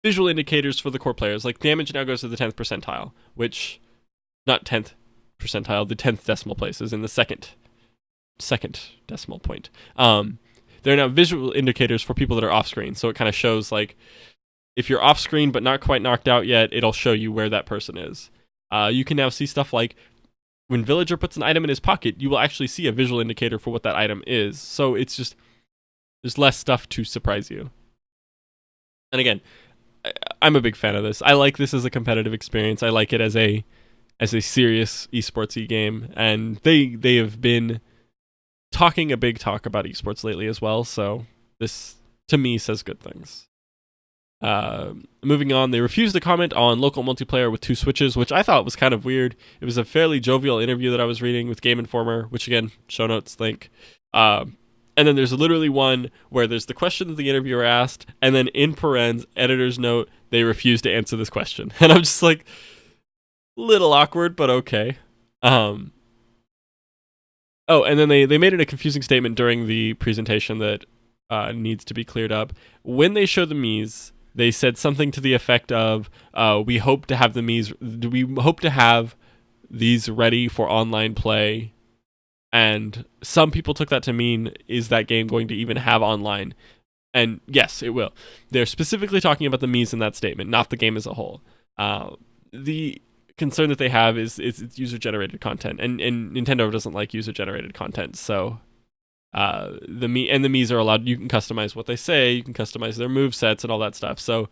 visual indicators for the core players, like damage now goes to the 10th percentile, which, not 10th percentile, the 10th decimal place is in the second decimal point. There are now visual indicators for people that are off screen, so it kind of shows like if you're off screen but not quite knocked out yet, it'll show you where that person is. You can now see stuff like when Villager puts an item in his pocket, you will actually see a visual indicator for what that item is. So it's just, there's less stuff to surprise you. And again, I'm a big fan of this. I like this as a competitive experience. I like it as a serious esports-y game, and they have been talking a big talk about esports lately as well. So this to me says good things. Moving on, they refused to comment on local multiplayer with 2 switches, which I thought was kind of weird. It was a fairly jovial interview that I was reading with Game Informer, which again, show notes link. And then there's literally one where there's the question that the interviewer asked, and then in parens, editor's note, they refused to answer this question. And I'm just like, little awkward, but okay. Oh, and then they made it a confusing statement during the presentation that needs to be cleared up. When they show the Miis, they said something to the effect of, we hope to have these ready for online play. And some people took that to mean, is that game going to even have online? And yes, it will. They're specifically talking about the Miis in that statement, not the game as a whole. The concern that they have is it's user-generated content, and Nintendo doesn't like user-generated content, so the Miis are allowed, you can customize what they say, you can customize their move sets and all that stuff. So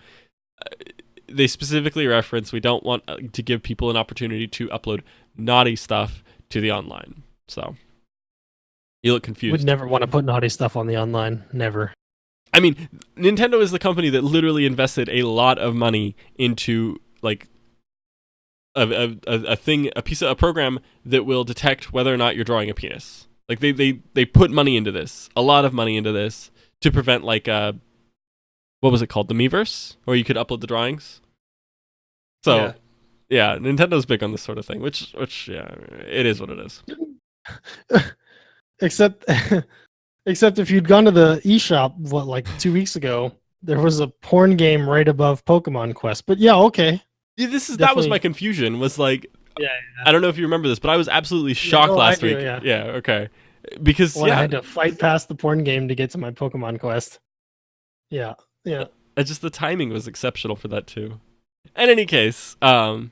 they specifically reference, we don't want to give people an opportunity to upload naughty stuff to the online. So you look confused. Would never want to put naughty stuff on the online. Never. I mean, Nintendo is the company that literally invested a lot of money into like a program that will detect whether or not you're drawing a penis. Like they put money into this, a lot of money into this, to prevent like what was it called, the Miiverse, where you could upload the drawings. So yeah, Nintendo's big on this sort of thing, which yeah, it is what it is. Except if you'd gone to the eShop like 2 weeks ago, there was a porn game right above Pokemon Quest. But yeah, okay. Yeah, that was my confusion. Was like, yeah. I don't know if you remember this, but I was absolutely shocked last week. Yeah, okay. Because I had to fight past the porn game to get to my Pokemon Quest. Yeah, yeah. Just the timing was exceptional for that too. In any case, and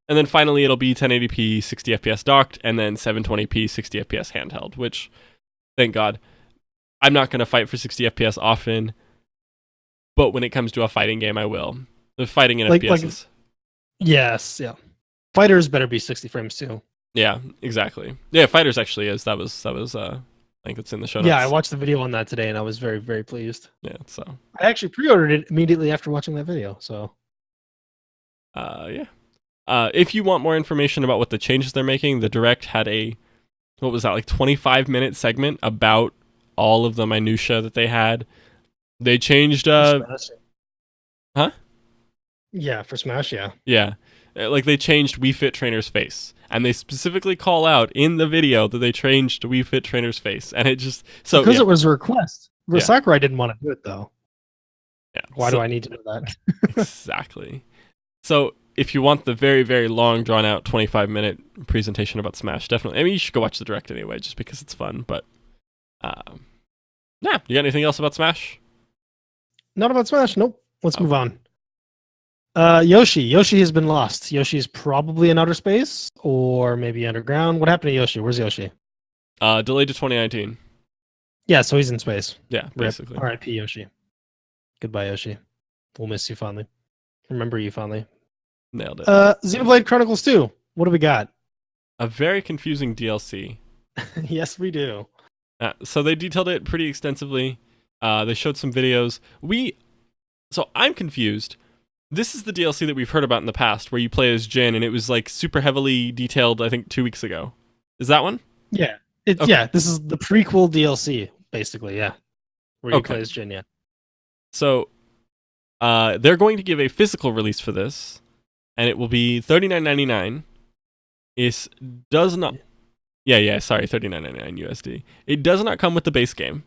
then finally it'll be 1080p 60 FPS docked, and then 720p 60 FPS handheld. Which, thank God, I'm not going to fight for 60 FPS often, but when it comes to a fighting game, I will. The fighting in FPS is... Yes, yeah. Fighters better be 60 frames too. Yeah, exactly. Yeah, Fighters actually is. That was I think it's in the show notes. Yeah, I watched the video on that today and I was very, very pleased. Yeah, so I actually pre-ordered it immediately after watching that video, so yeah. If you want more information about what the changes they're making, the Direct had a, what was that, like 25-minute segment about all of the minutia that they had. They changed Huh? Yeah, for Smash, yeah. Yeah. Like they changed Wii Fit Trainer's face. And they specifically call out in the video that they changed Wii Fit Trainer's face. And it just because it was a request. Sakurai didn't want to do it though. Yeah. Why do I need to know that? Exactly. So if you want the very, very long, drawn-out 25-minute presentation about Smash, definitely. I mean, you should go watch the Direct anyway, just because it's fun. But yeah, you got anything else about Smash? Not about Smash. Nope. Let's move on. Yoshi. Yoshi has been lost. Yoshi's probably in outer space or maybe underground. What happened to Yoshi? Where's Yoshi? Delayed to 2019. Yeah, so he's in space. Yeah, basically. R.I.P. Yoshi. Goodbye, Yoshi. We'll miss you fondly. Remember you fondly. Nailed it. Xenoblade Chronicles 2. What do we got? A very confusing DLC. Yes, we do. So they detailed it pretty extensively. They showed some videos. So I'm confused. This is the DLC that we've heard about in the past, where you play as Jin, and it was like super heavily detailed, I think 2 weeks ago. Is that one? Yeah. Yeah, this is the prequel DLC, basically, yeah. Where you play as Jin, yeah. So they're going to give a physical release for this, and it will be $39.99. It does not... Yeah, sorry, $39.99 USD. It does not come with the base game.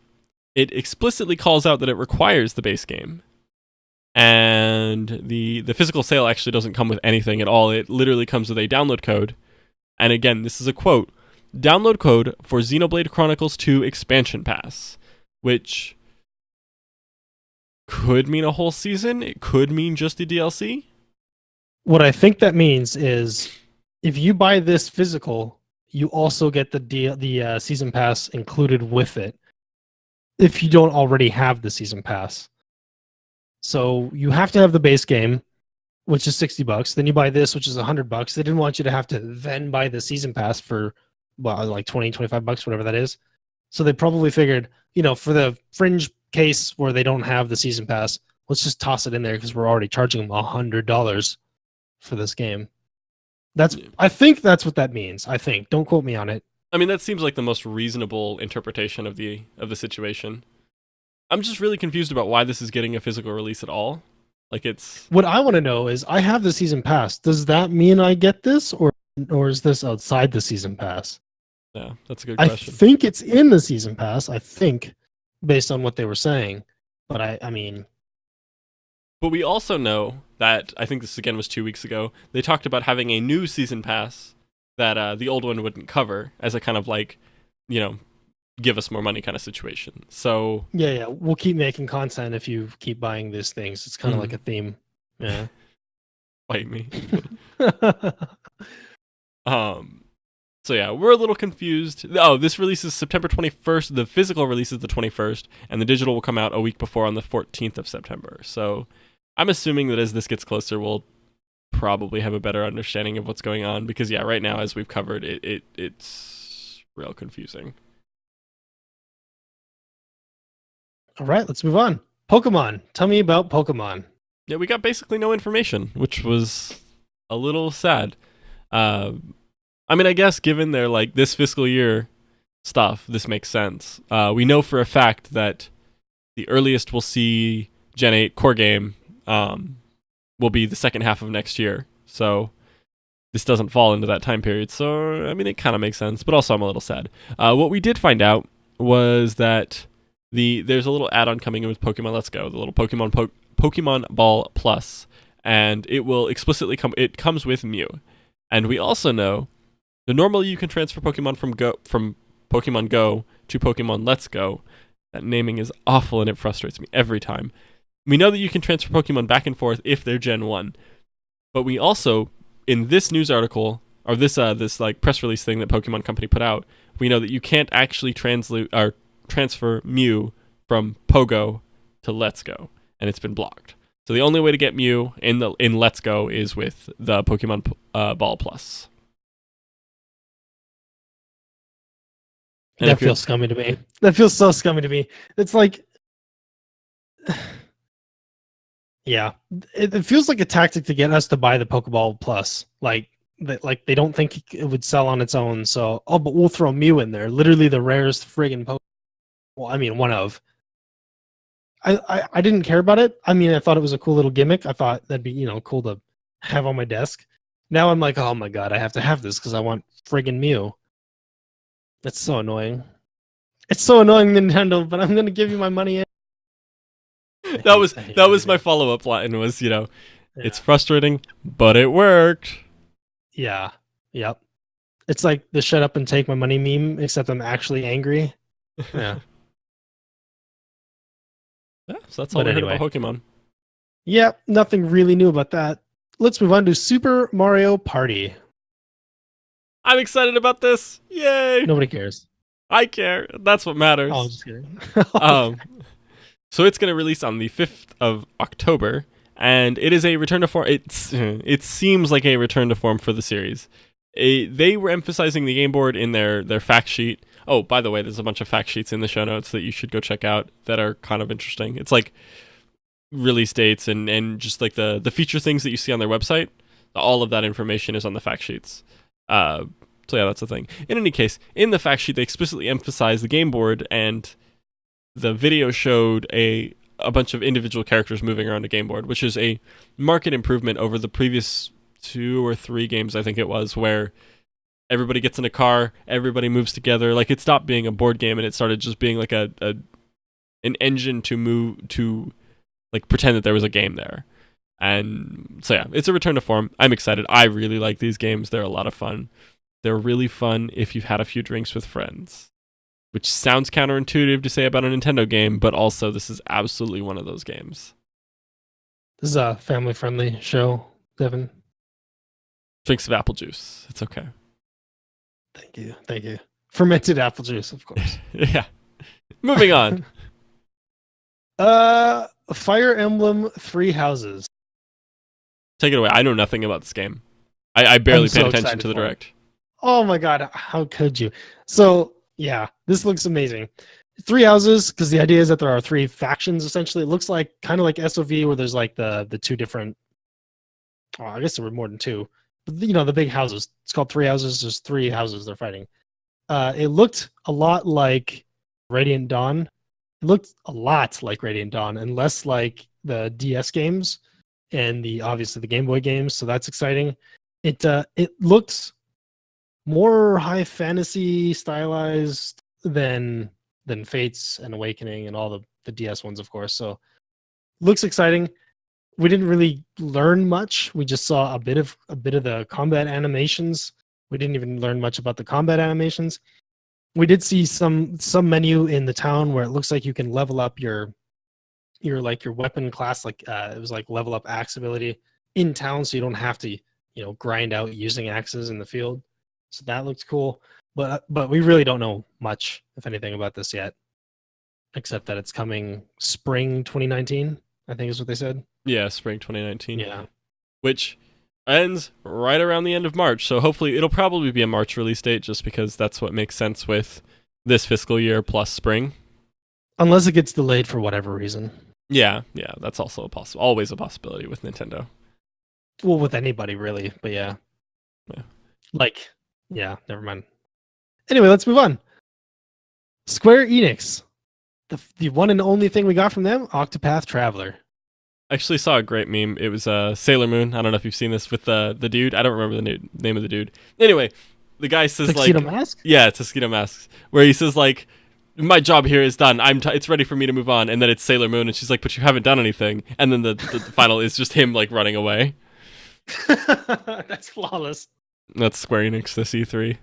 It explicitly calls out that it requires the base game. And the physical sale actually doesn't come with anything at all. It literally comes with a download code. And again, this is a quote. Download code for Xenoblade Chronicles 2 Expansion Pass. Which could mean a whole season. It could mean just the DLC. What I think that means is if you buy this physical, you also get the season pass included with it. If you don't already have the season pass. So you have to have the base game, which is $60. Then you buy this, which is $100. They didn't want you to have to then buy the season pass for like $20, $25, whatever that is. So they probably figured, for the fringe case where they don't have the season pass, let's just toss it in there because we're already charging them $100 for this game. I think that's what that means. I think. Don't quote me on it. I mean, that seems like the most reasonable interpretation of the situation. I'm just really confused about why this is getting a physical release at all. Like it's... What I want to know is, I have the season pass. Does that mean I get this, or is this outside the season pass? Yeah, that's a good question. I think it's in the season pass. I think, based on what they were saying. But I mean... But we also know that, I think this again was 2 weeks ago, they talked about having a new season pass that the old one wouldn't cover, as a kind of like, give us more money kind of situation. So yeah, we'll keep making content if you keep buying these things. It's kind of like a theme. Yeah. Bite me. So yeah, we're a little confused. Oh, this releases September 21st. The physical release is the 21st, and the digital will come out a week before on the 14th of September. So I'm assuming that as this gets closer, we'll probably have a better understanding of what's going on, because yeah, right now, as we've covered, it's real confusing. All right, let's move on. Pokemon. Tell me about Pokemon. Yeah, we got basically no information, which was a little sad. I mean, I guess given their like this fiscal year stuff, this makes sense. We know for a fact that the earliest we'll see Gen 8 core game will be the second half of next year. So this doesn't fall into that time period. So, I mean, it kind of makes sense, but also I'm a little sad. What we did find out was that there's a little add-on coming in with Pokemon Let's Go, the little Pokemon Ball Plus, and it will explicitly it comes with Mew. And we also know that normally you can transfer Pokemon from Pokemon Go to Pokemon Let's Go. That naming is awful and it frustrates me every time. We know that you can transfer Pokemon back and forth if they're Gen 1. But we also, in this news article, or this like press release thing that Pokemon Company put out, we know that you can't actually transfer Mew from Pogo to Let's Go, and it's been blocked. So the only way to get Mew in Let's Go is with the Pokemon Ball Plus. And that feels scummy to me. That feels so scummy to me. It's like, yeah, it feels like a tactic to get us to buy the Pokeball Plus. Like they don't think it would sell on its own. So, but we'll throw Mew in there. Literally the rarest friggin' Pokemon. Well, I mean, one of. I didn't care about it. I mean, I thought it was a cool little gimmick. I thought that'd be cool to have on my desk. Now I'm like, oh my god, I have to have this because I want friggin' Mew. That's so annoying. It's so annoying, Nintendo, but I'm gonna give you my money in. That was my follow-up line was, it's frustrating, but it worked. Yeah. Yep. It's like the shut up and take my money meme, except I'm actually angry. Yeah. Yeah, so that's all I heard about Pokemon. Yeah, nothing really new about that. Let's move on to Super Mario Party. I'm excited about this. Yay! Nobody cares. I care. That's what matters. Oh, just kidding. So it's going to release on the 5th of October, and it is a return to form. It seems like a return to form for the series. They were emphasizing the game board in their fact sheet. Oh, by the way, there's a bunch of fact sheets in the show notes that you should go check out that are kind of interesting. It's like release dates and just like the feature things that you see on their website. All of that information is on the fact sheets. So yeah, that's the thing. In any case, in the fact sheet, they explicitly emphasize the game board, and the video showed a bunch of individual characters moving around a game board, which is a marked improvement over the previous 2 or 3 games, I think it was, where everybody gets in a car, everybody moves together. Like, it stopped being a board game and it started just being like an engine to move to, like, pretend that there was a game there. And so yeah, it's a return to form. I'm excited. I really like these games. They're a lot of fun. They're really fun if you've had a few drinks with friends, which sounds counterintuitive to say about a Nintendo game, but also this is absolutely one of those games. This is a family-friendly show, Devin. Drinks of apple juice. It's okay. Thank you. Thank you. Fermented apple juice, of course. Yeah. Moving on. Fire Emblem Three Houses. Take it away. I know nothing about this game. I barely paid attention to the direct. Oh my god, how could you? So, yeah, this looks amazing. 3 houses, because the idea is that there are 3 factions, essentially. It looks like kind of like SOV, where there's like the 2 different... Oh, I guess there were more than 2. But, the big houses. It's called 3 houses. There's 3 houses they're fighting. It looked a lot like Radiant Dawn. It looked a lot like Radiant Dawn, and less like the DS games and obviously the Game Boy games, so that's exciting. It looks more high fantasy stylized than Fates and Awakening and all the DS ones, of course. So looks exciting. We didn't really learn much. We just saw a bit of the combat animations. We didn't even learn much about the combat animations. We did see some menu in the town where it looks like you can level up your weapon class, like it was like level up axe ability in town, so you don't have to grind out using axes in the field. So that looks cool, but we really don't know much, if anything, about this yet, except that it's coming spring 2019, I think is what they said. Yeah, spring 2019. Yeah, which ends right around the end of March, so hopefully it'll probably be a March release date, just because that's what makes sense with this fiscal year plus spring. Unless it gets delayed for whatever reason. Yeah, that's also always a possibility with Nintendo. Well, with anybody really, but yeah. Never mind. Anyway, let's move on. Square Enix, the one and only thing we got from them, Octopath Traveler. I actually saw a great meme. It was Sailor Moon. I don't know if you've seen this with the dude. I don't remember the name of the dude. Anyway, the guy says Tuxedo Mask? Yeah, Tuxedo Mask, where he says like, my job here is done. It's ready for me to move on. And then it's Sailor Moon, and she's like, but you haven't done anything. And then the final is just him like running away. That's flawless. That's Square Enix this E3.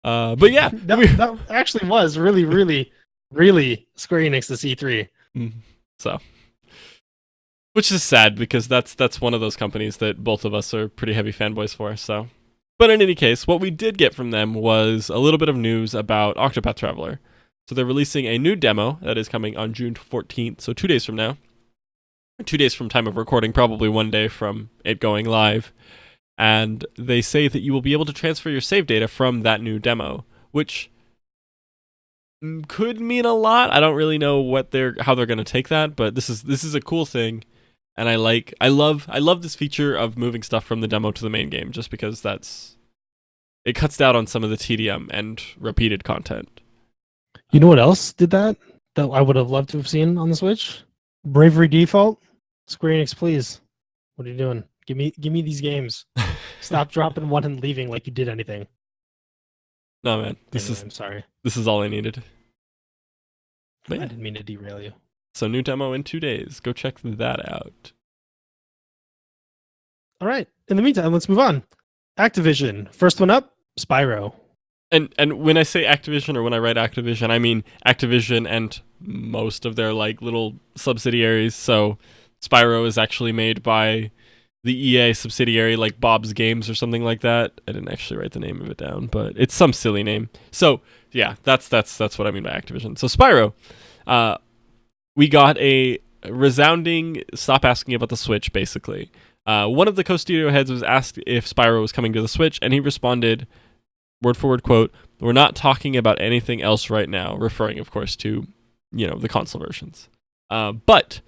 But yeah, that actually was really, really Really, Square Enix to C3. So, which is sad because that's one of those companies that both of us are pretty heavy fanboys for. So, but in any case, what we did get from them was a little bit of news about Octopath Traveler. So they're releasing a new demo that is coming on June 14th, so 2 days from now. 2 days from time of recording, probably 1 day from it going live. And they say that you will be able to transfer your save data from that new demo, which could mean a lot. I don't really know how they're going to take that, but this is a cool thing, and I love this feature of moving stuff from the demo to the main game, just because it cuts down on some of the tedium and repeated content. You know what else did that I would have loved to have seen on the Switch? Bravery Default. Square Enix, please. What are you doing? Give me these games. Stop dropping one and leaving like you did anything. No, man. I'm sorry. This is all I needed. But I yeah. didn't mean to derail you. So new demo in 2 days. Go check that out. All right. In the meantime, let's move on. Activision. First one up, Spyro. And when I say Activision, or when I write Activision, I mean Activision and most of their like little subsidiaries. So Spyro is actually made by the EA subsidiary, like Bob's Games or something like that. I didn't actually write the name of it down, but it's some silly name. So yeah, that's what I mean by Activision. So Spyro, we got a resounding stop asking about the Switch, basically. One of the co-studio heads was asked if Spyro was coming to the Switch, and he responded, word for word quote, "We're not talking about anything else right now," referring, of course, to, the console versions. But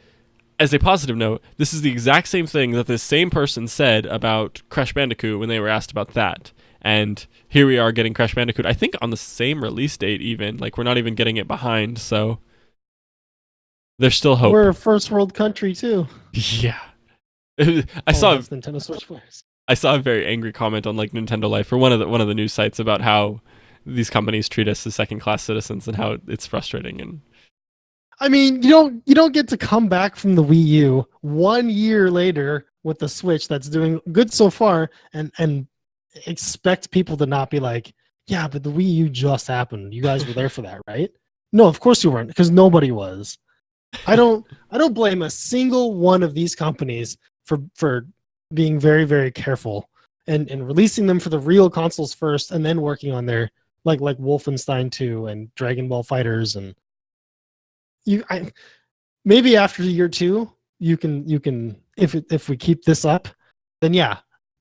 as a positive note, this is the exact same thing that this same person said about Crash Bandicoot when they were asked about that. And here we are getting Crash Bandicoot, I think on the same release date even. Like, we're not even getting it behind, so there's still hope. We're a first world country, too. Yeah. I saw Nintendo Switch players. I saw a very angry comment on like Nintendo Life or one of the news sites about how these companies treat us as second-class citizens and how it's frustrating. And I mean, you don't get to come back from the Wii U 1 year later with the Switch that's doing good so far and expect people to not be like, yeah, but the Wii U just happened. You guys were there for that, right? No, of course you weren't, because nobody was. I don't blame a single one of these companies for being very, very careful and releasing them for the real consoles first, and then working on their like Wolfenstein 2 and Dragon Ball Fighters. And maybe after year 2 you can if we keep this up, then yeah,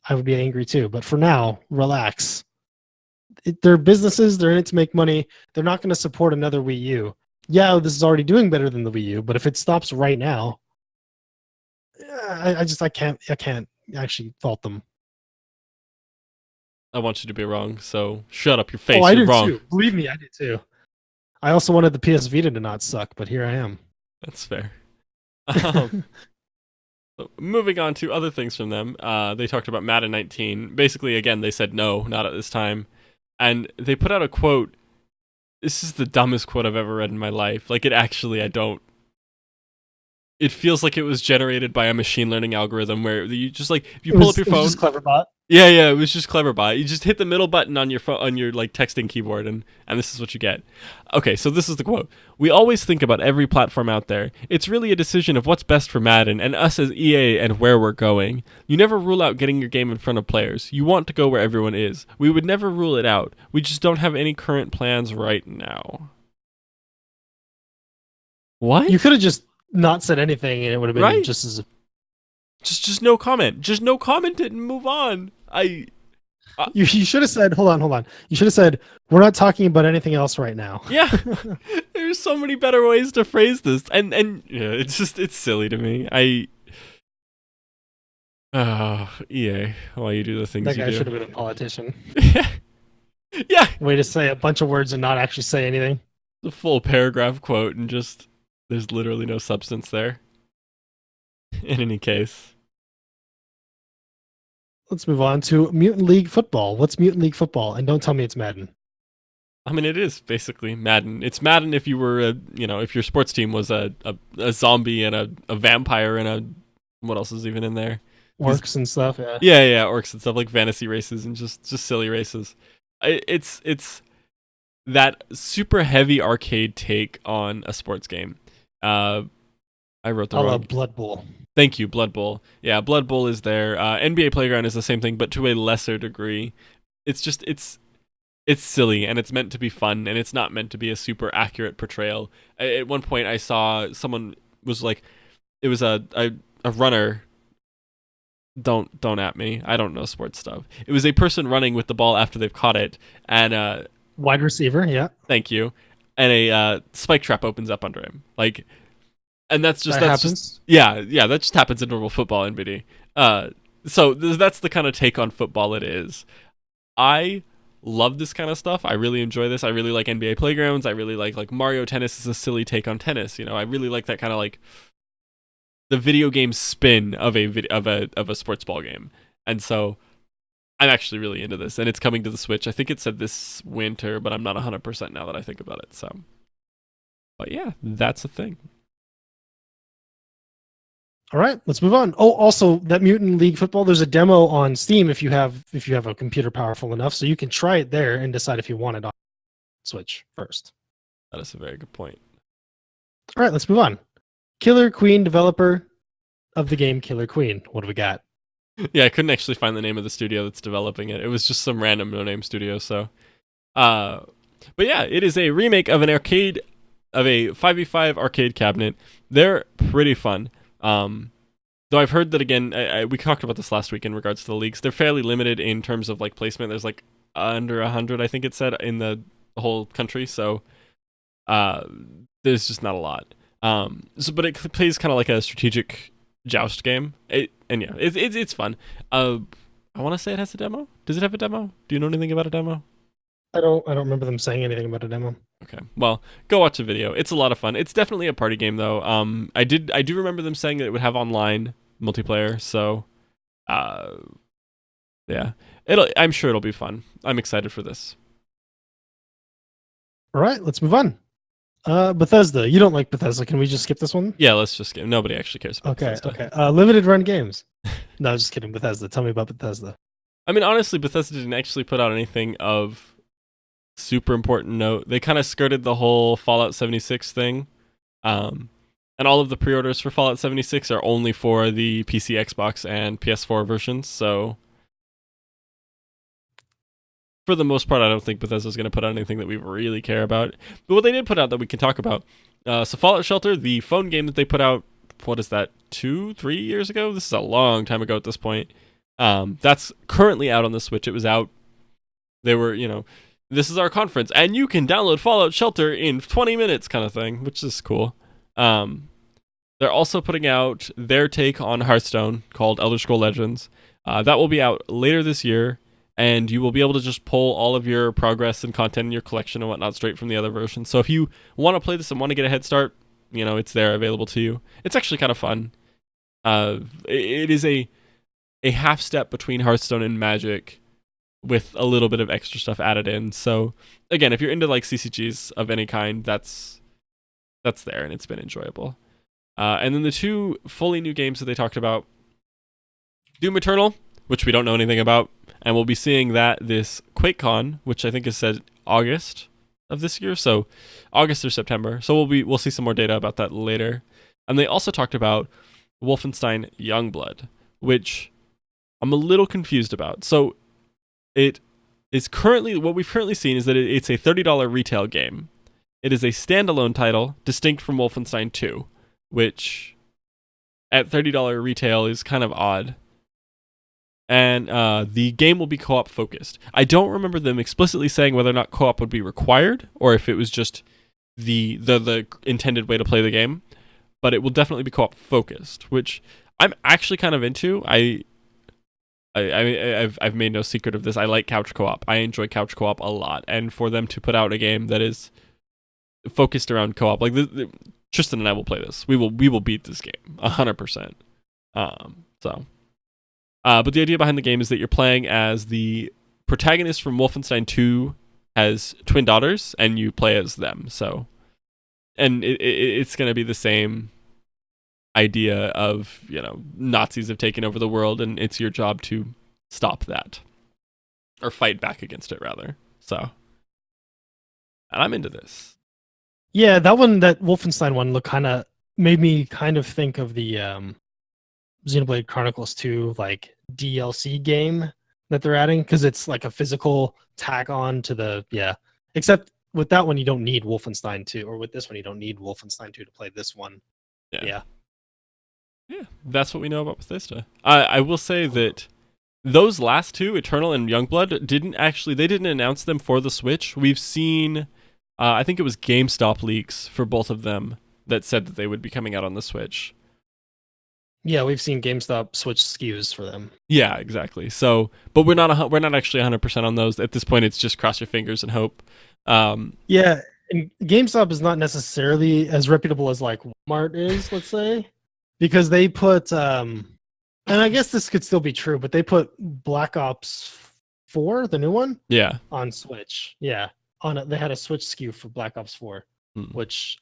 I would be angry too. But for now, relax. They're businesses. They're in it to make money. They're not going to support another Wii U. Yeah, this is already doing better than the Wii U, but if it stops right now, I can't actually fault them. I want you to be wrong, so shut up your face. I You're did wrong. too. Believe me, I did too. I also wanted the PS Vita to not suck, but here I am. That's fair. So moving on to other things from them, they talked about Madden 19. Basically, again, they said no, not at this time. And they put out a quote. This is the dumbest quote I've ever read in my life. Like, it feels like it was generated by a machine learning algorithm where you just like, if you pull up your phone. It was just Cleverbot. Yeah, it was just Cleverbot. You just hit the middle button on your phone, on your like texting keyboard, and this is what you get. Okay, so this is the quote. "We always think about every platform out there. It's really a decision of what's best for Madden and us as EA and where we're going. You never rule out getting your game in front of players. You want to go where everyone is. We would never rule it out. We just don't have any current plans right now." What? You could have just not said anything, and it would have been right? just as. Just no comment. Just no comment it and move on. You should have said, hold on. You should have said, "We're not talking about anything else right now." Yeah. There's so many better ways to phrase this. And yeah, it's silly to me. EA, why you do the things you do. That guy should have been a politician. Yeah. Way to say a bunch of words and not actually say anything. The full paragraph quote and just there's literally no substance there. In any case. Let's move on to Mutant League Football. What's Mutant League Football? And don't tell me it's Madden. I mean, it is basically Madden. It's Madden if you were, if your sports team was a zombie and a vampire and what else is even in there? Orcs and stuff, yeah. Yeah, orcs and stuff, like fantasy races and just silly races. It's that super heavy arcade take on a sports game. I wrote the I wrong. love Blood Bowl. Thank you, Blood Bowl. Yeah, Blood Bowl is there. NBA Playground is the same thing, but to a lesser degree. It's silly and it's meant to be fun and it's not meant to be a super accurate portrayal. At one point, I saw someone was like, it was a runner. Don't at me. I don't know sports stuff. It was a person running with the ball after they've caught it, and Wide receiver, yeah. thank you. And a spike trap opens up under him, like, and that's Happens. just yeah, that just happens in normal football NBD. So that's the kind of take on football it is. I love this kind of stuff. I really enjoy this. I really like NBA Playgrounds. I really like Mario Tennis is a silly take on tennis. I really like that kind of like the video game spin of a sports ball game. And so I'm actually really into this, and it's coming to the Switch. I think it said this winter, but I'm not 100% now that I think about it. So, but yeah, that's a thing. All right, let's move on. Oh, also that Mutant League Football, there's a demo on Steam if you have a computer powerful enough, so you can try it there and decide if you want it on Switch first. That is a very good point. All right, let's move on. Killer Queen, developer of the game Killer Queen. What do we got? Yeah, I couldn't actually find the name of the studio that's developing it. It was just some random no-name studio. So, but yeah, it is a remake of a 5v5 arcade cabinet. They're pretty fun. Though I've heard that again. We talked about this last week in regards to the leaks. They're fairly limited in terms of like placement. There's like under 100, I think it said, in the whole country. So, there's just not a lot. But it plays kind of like a strategic joust game. It's fun. I want to say it has a demo. Does it have a demo? Do you know anything about a demo? I don't remember them saying anything about a demo. Okay, well, go watch the video. It's a lot of fun. It's definitely a party game though. I do remember them saying that it would have online multiplayer. So, yeah, I'm sure it'll be fun. I'm excited for this. All right, let's move on. Bethesda. You don't like Bethesda. Can we just skip this one? Yeah, let's just skip. Nobody actually cares about Bethesda. Okay. Limited run games. No, just kidding. Bethesda. Tell me about Bethesda. I mean, honestly, Bethesda didn't actually put out anything of super important note. They kind of skirted the whole Fallout 76 thing. And all of the pre-orders for Fallout 76 are only for the PC, Xbox, and PS4 versions. So, for the most part, I don't think Bethesda's going to put out anything that we really care about. But what they did put out that we can talk about, so Fallout Shelter, the phone game that they put out, what is that, 2-3 years ago? This is a long time ago at this point. That's currently out on the Switch. It was out. They were, this is our conference, and you can download Fallout Shelter in 20 minutes kind of thing, which is cool. They're also putting out their take on Hearthstone called Elder Scrolls Legends. That will be out later this year. And you will be able to just pull all of your progress and content in your collection and whatnot straight from the other versions. So if you want to play this and want to get a head start, it's there available to you. It's actually kind of fun. It is a half step between Hearthstone and Magic with a little bit of extra stuff added in. So again, if you're into like CCGs of any kind, that's there and it's been enjoyable. And then the two fully new games that they talked about, Doom Eternal, which we don't know anything about. And we'll be seeing that this QuakeCon, which I think is said August of this year, so August or September. So we'll see some more data about that later. And they also talked about Wolfenstein Youngblood, which I'm a little confused about. So it is currently, what we've currently seen is that it's a $30 retail game. It is a standalone title, distinct from Wolfenstein 2, which at $30 retail is kind of odd. And the game will be co-op focused. I don't remember them explicitly saying whether or not co-op would be required, or if it was just the intended way to play the game. But it will definitely be co-op focused, which I'm actually kind of into. I've made no secret of this. I like couch co-op. I enjoy couch co-op a lot, and for them to put out a game that is focused around co-op, like Tristan and I will play this. We will beat this game 100%. But the idea behind the game is that you're playing as the protagonist from Wolfenstein 2 has twin daughters, and you play as them. So, and it's going to be the same idea of, Nazis have taken over the world, and it's your job to stop that. Or fight back against it, rather. So, and I'm into this. Yeah, that Wolfenstein one look made me kind of think of the Xenoblade Chronicles 2 like DLC game that they're adding, because it's like a physical tag on to except with that one you don't need Wolfenstein 2, or with this one you don't need Wolfenstein 2 to play this one. Yeah. Yeah, that's what we know about Bethesda. I will say that those last two, Eternal and Youngblood, they didn't announce them for the Switch. We've seen, I think it was GameStop leaks for both of them that said that they would be coming out on the Switch. Yeah, we've seen GameStop switch SKUs for them. Yeah, exactly. So, but we're not actually 100% on those at this point. It's just cross your fingers and hope. Yeah, and GameStop is not necessarily as reputable as like Walmart is, let's say, because they put and I guess this could still be true, but they put Black Ops 4, the new one, Yeah, on Switch. Yeah, they had a Switch SKU for Black Ops 4, Hmm. which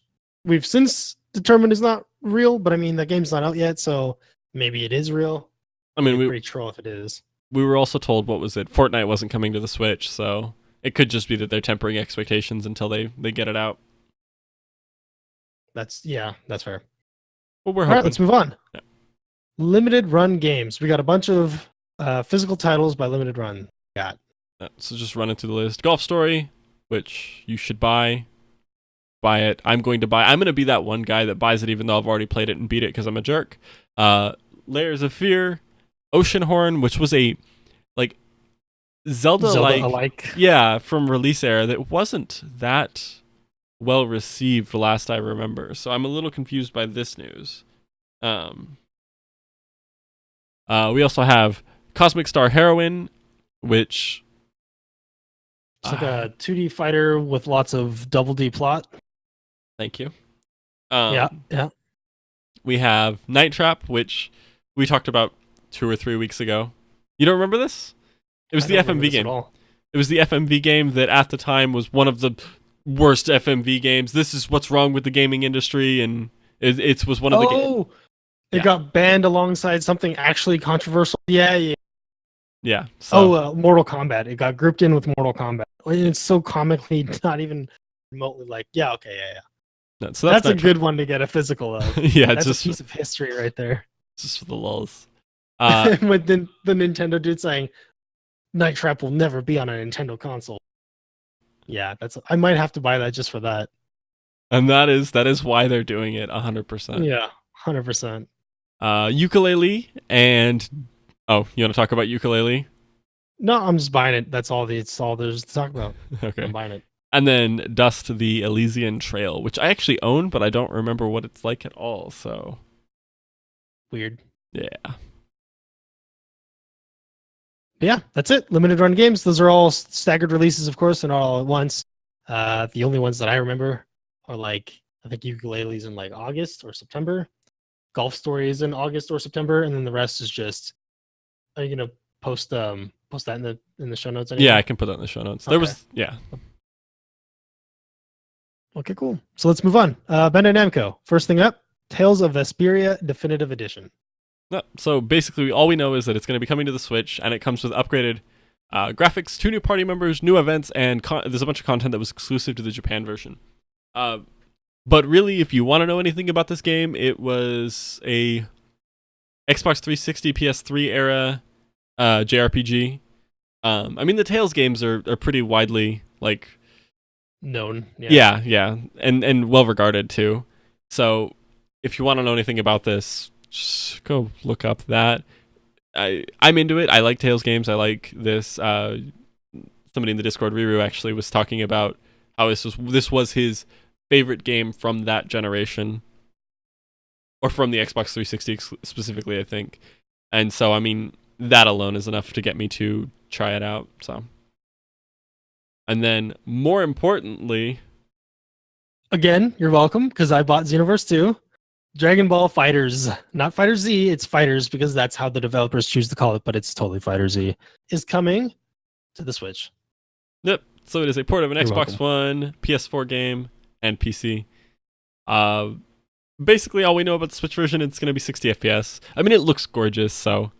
we've since determined is not real. But I mean, the game's not out yet, so maybe it is real. I mean, It'd be we pretty troll if it is. we were also told, what was it? Fortnite wasn't coming to the Switch, so it could just be that they're tempering expectations until they get it out. That's fair. Well, we're All hoping. right, let's move on. Yeah. Limited run games. We got a bunch of physical titles by limited run. So just running through the list. Golf Story, which you should buy. Buy it. I'm going to be that one guy that buys it even though I've already played it and beat it because I'm a jerk. Layers of Fear, Oceanhorn, which was a like Zelda-like, yeah, from release era that wasn't that well received last I remember. So I'm a little confused by this news. We also have Cosmic Star Heroine, which it's like a 2D fighter with lots of double D plot. Thank you. Yeah. We have Night Trap, which we talked about 2 or 3 weeks ago. You don't remember this? It was the FMV game. It was the FMV game that at the time was one of the worst FMV games. This is what's wrong with the gaming industry, and it was one of the games. It got banned alongside something actually controversial. Yeah. So. Mortal Kombat. It got grouped in with Mortal Kombat. It's so comically not even remotely like, yeah. No, so that's a good one to get a physical of. Yeah, that's just a piece of history right there. Just for the lulz. With the Nintendo dude saying, Night Trap will never be on a Nintendo console. Yeah, I might have to buy that just for that. And that is why they're doing it 100%. Yeah, 100%. Ukulele and you want to talk about Ukulele? No, I'm just buying it. That's all there's to talk about. Okay. I'm buying it. And then Dust the Elysian Trail, which I actually own, but I don't remember what it's like at all, so weird. Yeah. Yeah, that's it. Limited run games. Those are all staggered releases, of course, and all at once. The only ones that I remember are like, I think Ukulele's in like August or September. Golf Story is in August or September, and then the rest is just. Are you gonna post that in the show notes? Anyway? Yeah, I can put that in the show notes. There was Okay, cool. So let's move on. Bandai Namco. First thing up, Tales of Vesperia Definitive Edition. No, so basically, all we know is that it's going to be coming to the Switch, and it comes with upgraded graphics, 2 new party members, new events, and there's a bunch of content that was exclusive to the Japan version. But really, if you want to know anything about this game, it was a Xbox 360, PS3 era JRPG. I mean, the Tales games are pretty widely like known. Yeah, and well regarded too. So if you want to know anything about this, just go look up that. I'm into it. I like Tales games. I like this. Somebody in the Discord, Riru, actually was talking about how this was his favorite game from that generation, or from the Xbox 360 specifically, I think. And so, I mean, that alone is enough to get me to try it out. So, and then more importantly, again, you're welcome, because I bought Xenoverse 2. Dragon Ball Fighters, not Fighter Z, it's Fighters, because that's how the developers choose to call it, but it's totally Fighter Z, is coming to the Switch. Yep. So it is a port of an You're Xbox welcome. One, PS4 game, and PC. Basically, all we know about the Switch version, it's going to be 60 FPS. I mean, it looks gorgeous, so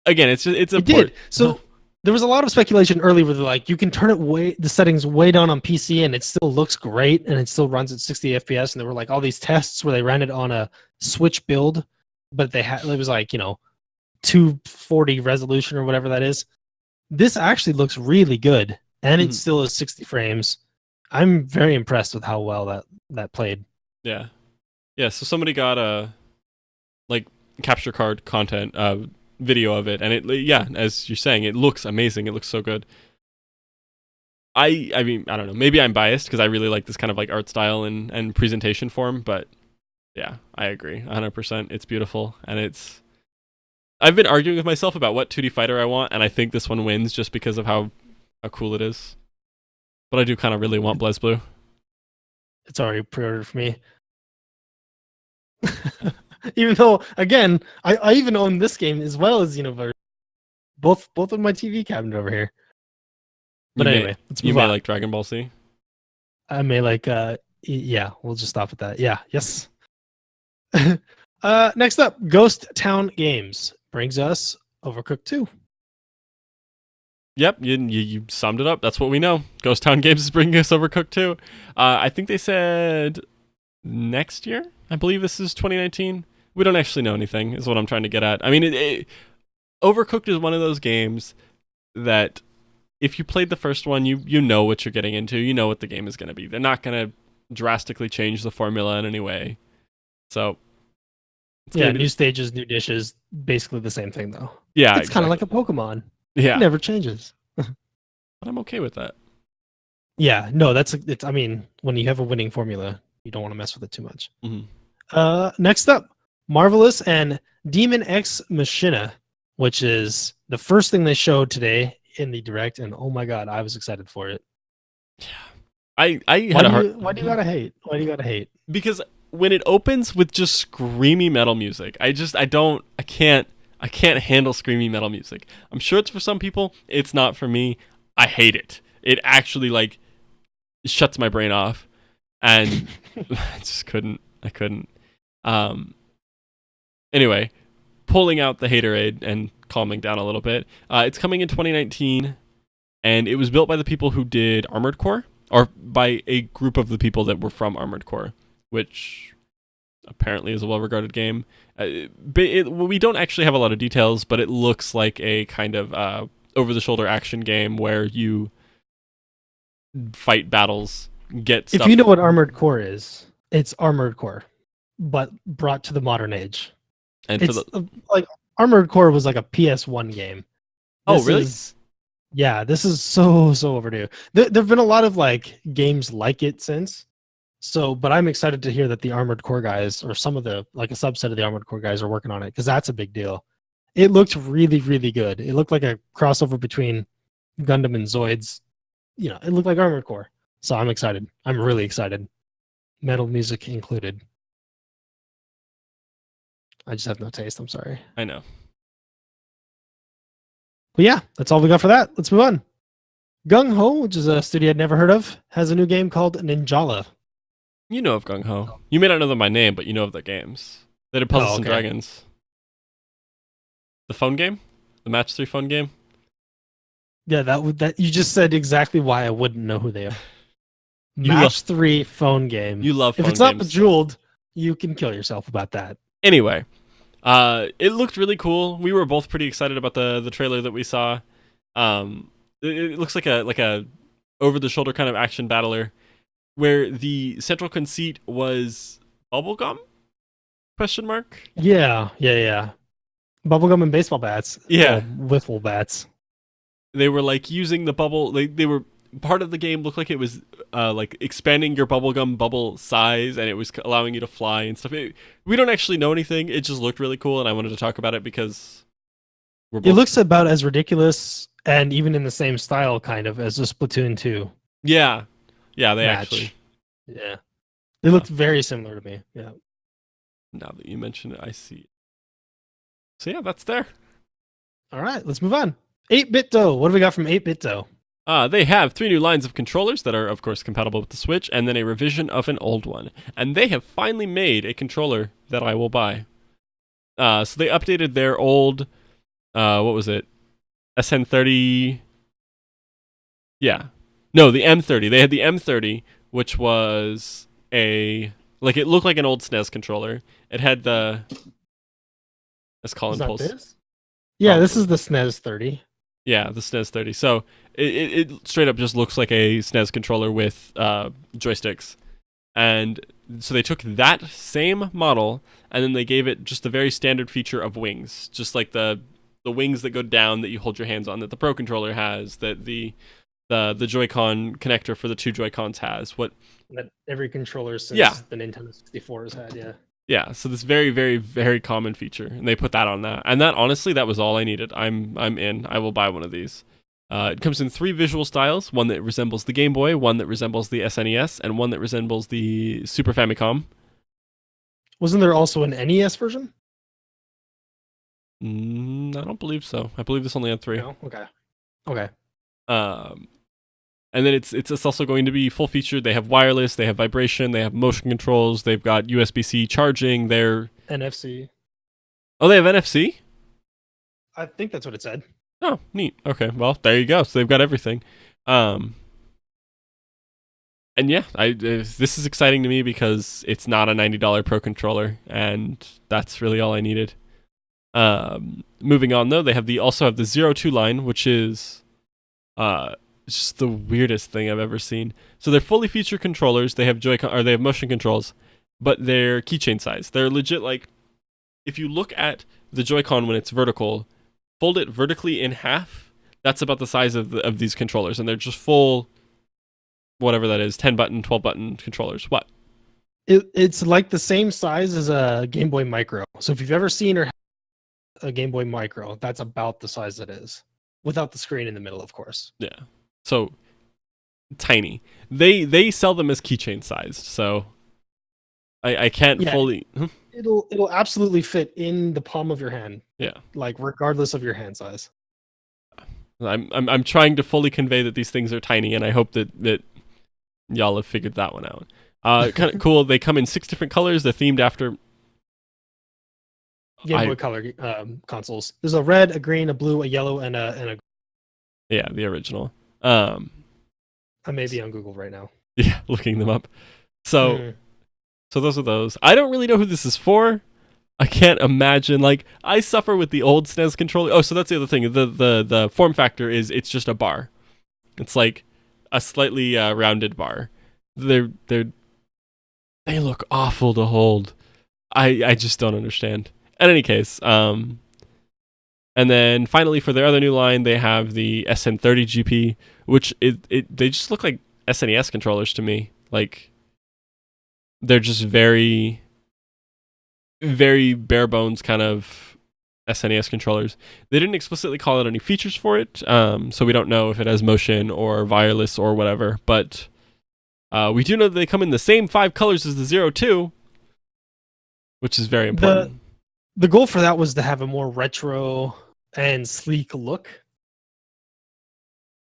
again, it's a port. So there was a lot of speculation early where they're like, you can turn the settings way down on PC and it still looks great and it still runs at 60 FPS. And there were like all these tests where they ran it on a Switch build, but it was like, 240 resolution or whatever that is. This actually looks really good and it still is 60 frames. I'm very impressed with how well that played. Yeah. Yeah, so somebody got a like capture card content video of it, and as you're saying, it looks amazing. It looks so good. I mean, I don't know. Maybe I'm biased because I really like this kind of like art style and presentation form, but yeah, I agree 100%. It's beautiful, and I've been arguing with myself about what 2D fighter I want, and I think this one wins just because of how cool it is. But I do kind of really want BlazBlue. It's already pre-ordered for me. Even though, again, I even own this game as well as Xenoverse. Both of my TV cabinet over here. But anyway, let's move on. You may like Dragon Ball Z? I may like, yeah, we'll just stop at that. Yeah, yes. Next up, Ghost Town Games brings us Overcooked 2. Yep, you summed it up. That's what we know. Ghost Town Games is bringing us Overcooked 2. I think they said next year. I believe this is 2019. We don't actually know anything, is what I'm trying to get at. I mean, Overcooked is one of those games that if you played the first one, you know what you're getting into. You know what the game is going to be. They're not going to drastically change the formula in any way. So, new stages, new dishes, basically the same thing, though. Yeah, it's kind of like a Pokemon. Yeah, it never changes. But I'm okay with that. Yeah, no, it's. I mean, when you have a winning formula, you don't want to mess with it too much. Mm-hmm. Next up, Marvelous and Demon X Machina, which is the first thing they showed today in the direct, and oh my god, I was excited for it. Yeah, I had a hard. Why do you gotta hate? Why do you gotta hate? Because when it opens with just screamy metal music, I can't handle screamy metal music. I'm sure it's for some people. It's not for me. I hate it. It actually like shuts my brain off, and I just couldn't. I couldn't. Anyway, pulling out the haterade and calming down a little bit. It's coming in 2019, and it was built by the people who did Armored Core, or by a group of the people that were from Armored Core, which apparently is a well-regarded game. We don't actually have a lot of details, but it looks like a kind of over-the-shoulder action game where you fight battles, get stuff. If you know what Armored Core is, it's Armored Core, but brought to the modern age. And it's like Armored Core was like a PS1 game. Oh, really? Yeah, this is so overdue. There've been a lot of like games like it since. So, but I'm excited to hear that the Armored Core guys, or some of the, like a subset of the Armored Core guys, are working on it, because that's a big deal. It looked really, really good. It looked like a crossover between Gundam and Zoids. It looked like Armored Core. So I'm excited. I'm really excited. Metal music included. I just have no taste. I'm sorry. I know. But yeah, that's all we got for that. Let's move on. Gung Ho, which is a studio I'd never heard of, has a new game called Ninjala. You know of Gung Ho. You may not know them by name, but you know of their games. They did Puzzles and Dragons. The phone game? The Match 3 phone game? Yeah, that you just said exactly why I wouldn't know who they are. Match 3 phone game. You love phone games. If it's not Bejeweled, you can kill yourself about that. Anyway, it looked really cool. We were both pretty excited about the trailer that we saw. It looks like a over-the-shoulder kind of action battler, where the central conceit was bubblegum? Question mark? Yeah. Bubblegum and baseball bats. Yeah. Wiffle bats. They were like using the bubble. They were part of the game. Looked like it was like expanding your bubblegum bubble size, and it was allowing you to fly and stuff. We don't actually know anything. It just looked really cool, and I wanted to talk about it because it looks about as ridiculous and even in the same style, kind of, as a Splatoon 2. Yeah, they match. actually. Yeah, they looked very similar to me. Yeah. Now that you mention it, I see. So yeah, that's there. All right, let's move on. 8-Bit Dough. What do we got from 8-Bit Dough? They have 3 new lines of controllers that are, of course, compatible with the Switch, and then a revision of an old one. And they have finally made a controller that I will buy. So they updated their old, what was it? SN30. Yeah. No, the M30. They had the M30, which was it looked like an old SNES controller. It had the, as Is Colin that pulls. this? Yeah, this Probably. is the SNES 30. Yeah, the SNES 30. So it straight up just looks like a SNES controller with joysticks. And so they took that same model and then they gave it just the very standard feature of wings, just like the wings that go down that you hold your hands on that the Pro controller has, that the Joy-Con connector for the two Joy-Cons has. What That every controller since Yeah. the Nintendo 64 has had, yeah. Yeah, so this very, very, very common feature, and they put that on that. And that, honestly, that was all I needed. I'm in. I will buy one of these. It comes in 3 visual styles: one that resembles the Game Boy, one that resembles the SNES, and one that resembles the Super Famicom. Wasn't there also an NES version? I don't believe so. I believe this only had 3. No. Okay. Okay. And then it's also going to be full featured. They have wireless, they have vibration, they have motion controls, they've got USB-C charging. They're NFC. Oh, they have NFC? I think that's what it said. Oh, neat. Okay, well, there you go. So they've got everything. And yeah, this is exciting to me because it's not a $90 Pro controller, and that's really all I needed. Moving on though, they also have the 02 line, which is just the weirdest thing I've ever seen. So they're fully featured controllers. They have Joy-Con, or they have motion controls, but they're keychain size. They're legit, like, if you look at the Joy-Con when it's vertical, fold it vertically in half. That's about the size of these controllers, and they're just full, whatever that is, 10 button, 12 button controllers. What? It's like the same size as a Game Boy Micro. So if you've ever seen or had a Game Boy Micro, that's about the size it is, without the screen in the middle, of course. Yeah. So tiny. They sell them as keychain sized. So I can't fully. It'll absolutely fit in the palm of your hand. Yeah. Like regardless of your hand size. I'm trying to fully convey that these things are tiny, and I hope that y'all have figured that one out. Kind of cool. They come in 6 different colors. They're themed after Game Boy Color consoles. There's a red, a green, a blue, a yellow, and a. Yeah, the original. I may be on Google right now. Yeah, looking them up. So those are those. I don't really know who this is for. I can't imagine. Like, I suffer with the old SNES controller. Oh, so that's the other thing. The form factor is it's just a bar. It's like a slightly rounded bar. They look awful to hold. I just don't understand. In any case, and then finally for their other new line, they have the SN30 GP, which they just look like SNES controllers to me. Like, they're just very, very bare bones kind of SNES controllers. They didn't explicitly call out any features for it, so we don't know if it has motion or wireless or whatever. But we do know that they come in the same 5 colors as the 02, which is very important. The goal for that was to have a more retro and sleek look.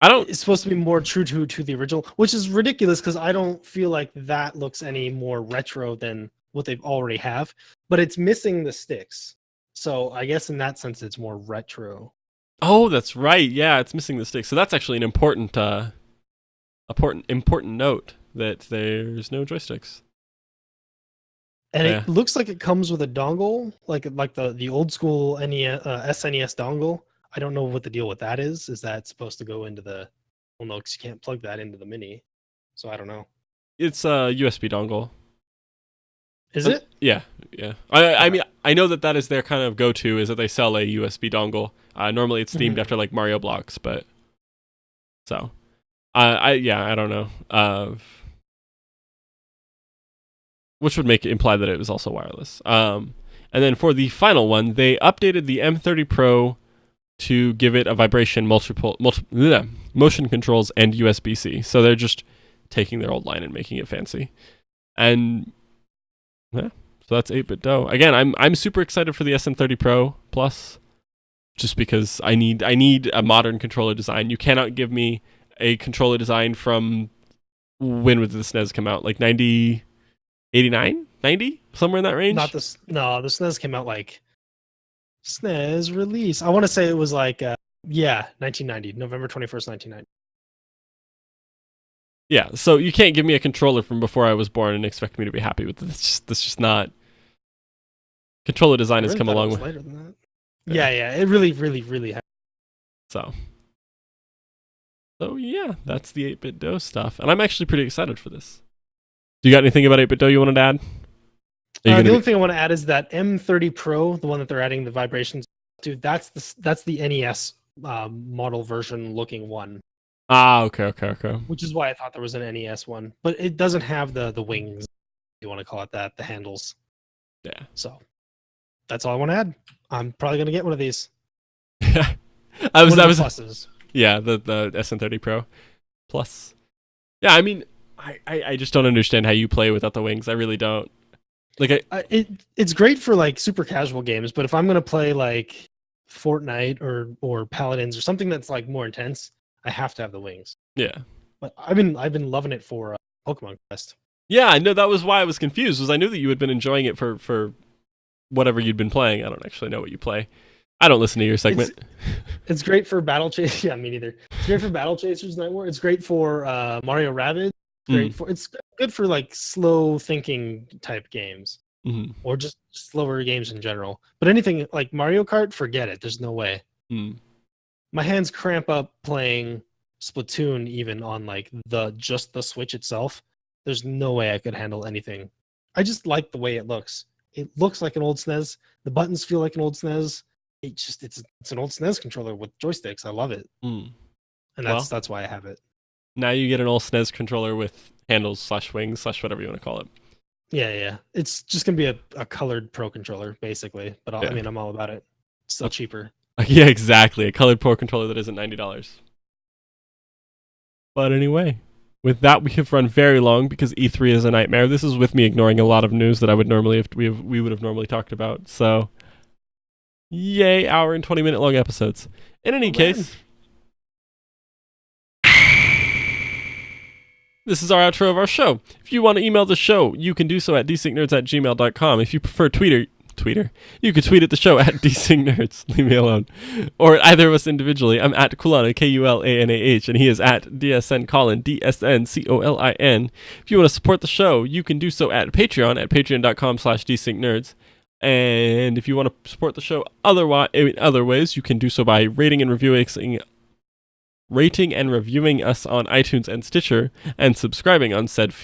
It's supposed to be more true to the original, which is ridiculous because I don't feel like that looks any more retro than what they've already have. But it's missing the sticks, so I guess in that sense it's more retro. Oh, that's right. Yeah, it's missing the sticks. So that's actually an important note that there's no joysticks. And it looks like it comes with a dongle, like the old school SNES dongle. I don't know what the deal with that is. Is that supposed to go into the? Well, no, because you can't plug that into the mini. So I don't know. It's a USB dongle. Is it? Yeah. I mean, I know that is their kind of go-to, is that they sell a USB dongle. Normally it's themed after like Mario blocks, but so I don't know. Which would imply that it was also wireless. And then for the final one, they updated the M30 Pro to give it a vibration, motion controls, and USB-C. So they're just taking their old line and making it fancy. And yeah, so that's 8-bit dough. Again, I'm super excited for the SN30 Pro Plus, just because I need a modern controller design. You cannot give me a controller design from when did the SNES come out? Like 90. 89, 90, somewhere in that range. Not this. No, the SNES came out like SNES release. I want to say it was like Yeah, 1990, November 21st, 1990. Yeah, so you can't give me a controller from before I was born and expect me to be happy with it. That's just not. Controller design I has really come a thought it long was way. later than that. Yeah, it really, really, really has. So yeah, that's the 8-bit DOE stuff, and I'm actually pretty excited for this. Do you got anything about 8-bit DOE you wanted to add? The only thing I want to add is that M30 Pro, the one that they're adding the vibrations to, that's the NES model version looking one. Okay. Which is why I thought there was an NES one, but it doesn't have the wings. If you want to call it that, the handles. Yeah. So that's all I want to add. I'm probably gonna get one of these. I was pluses. Yeah, the SN30 Pro Plus. Yeah, I mean, I just don't understand how you play without the wings. I really don't. Like it's great for like super casual games, but if I'm gonna play like Fortnite or Paladins or something that's like more intense, I have to have the wings. Yeah. But I've been loving it for Pokemon Quest. Yeah, I know, that was why I was confused. Was I knew that you had been enjoying it for whatever you'd been playing. I don't actually know what you play. I don't listen to your segment. It's great for Battle Chase. Yeah, me neither. It's great for Battle Chasers Night War. It's great for Mario Rabbids. It's good for like slow thinking type games, or just slower games in general. But anything like Mario Kart, forget it. There's no way. My hands cramp up playing Splatoon, even on like just the Switch itself. There's no way I could handle anything. I just like the way it looks. It looks like an old SNES. The buttons feel like an old SNES. It's an old SNES controller with joysticks. I love it, and that's why I have it. Now you get an old SNES controller with handles / wings / whatever you want to call it. Yeah. It's just gonna be a colored Pro controller basically, but I mean I'm all about it. It's still cheaper. Yeah, exactly. A colored Pro controller that isn't $90. But anyway, with that, we have run very long because E3 is a nightmare. This is with me ignoring a lot of news that I would normally we would have normally talked about. So, yay, hour and 20-minute long episodes. In any case, this is our outro of our show. If you want to email the show, you can do so at desyncednerds@gmail.com. If you prefer Twitter, you can tweet at the show at desyncednerds. Leave me alone. Or either of us individually. I'm at Kulana, Kulanah, and he is at DSN Colin, DSNCOLIN. If you want to support the show, you can do so at Patreon at patreon.com/desyncednerds. And if you want to support the show in other ways, you can do so by rating and reviewing us on iTunes and Stitcher, and subscribing on said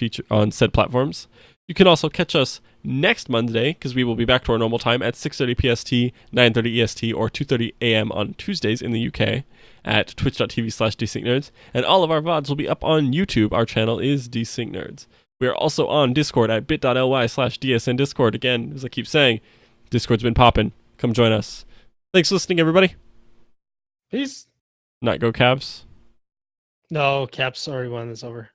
platforms. You can also catch us next Monday, because we will be back to our normal time at 6:30 PST, 9:30 EST, or 2:30 AM on Tuesdays in the UK at twitch.tv/desyncednerds. And all of our VODs will be up on YouTube. Our channel is Desynced Nerds. We are also on Discord at bit.ly/DSN Discord. Again, as I keep saying, Discord's been popping. Come join us. Thanks for listening, everybody. Peace. Not go Cavs. No, Caps already won this over.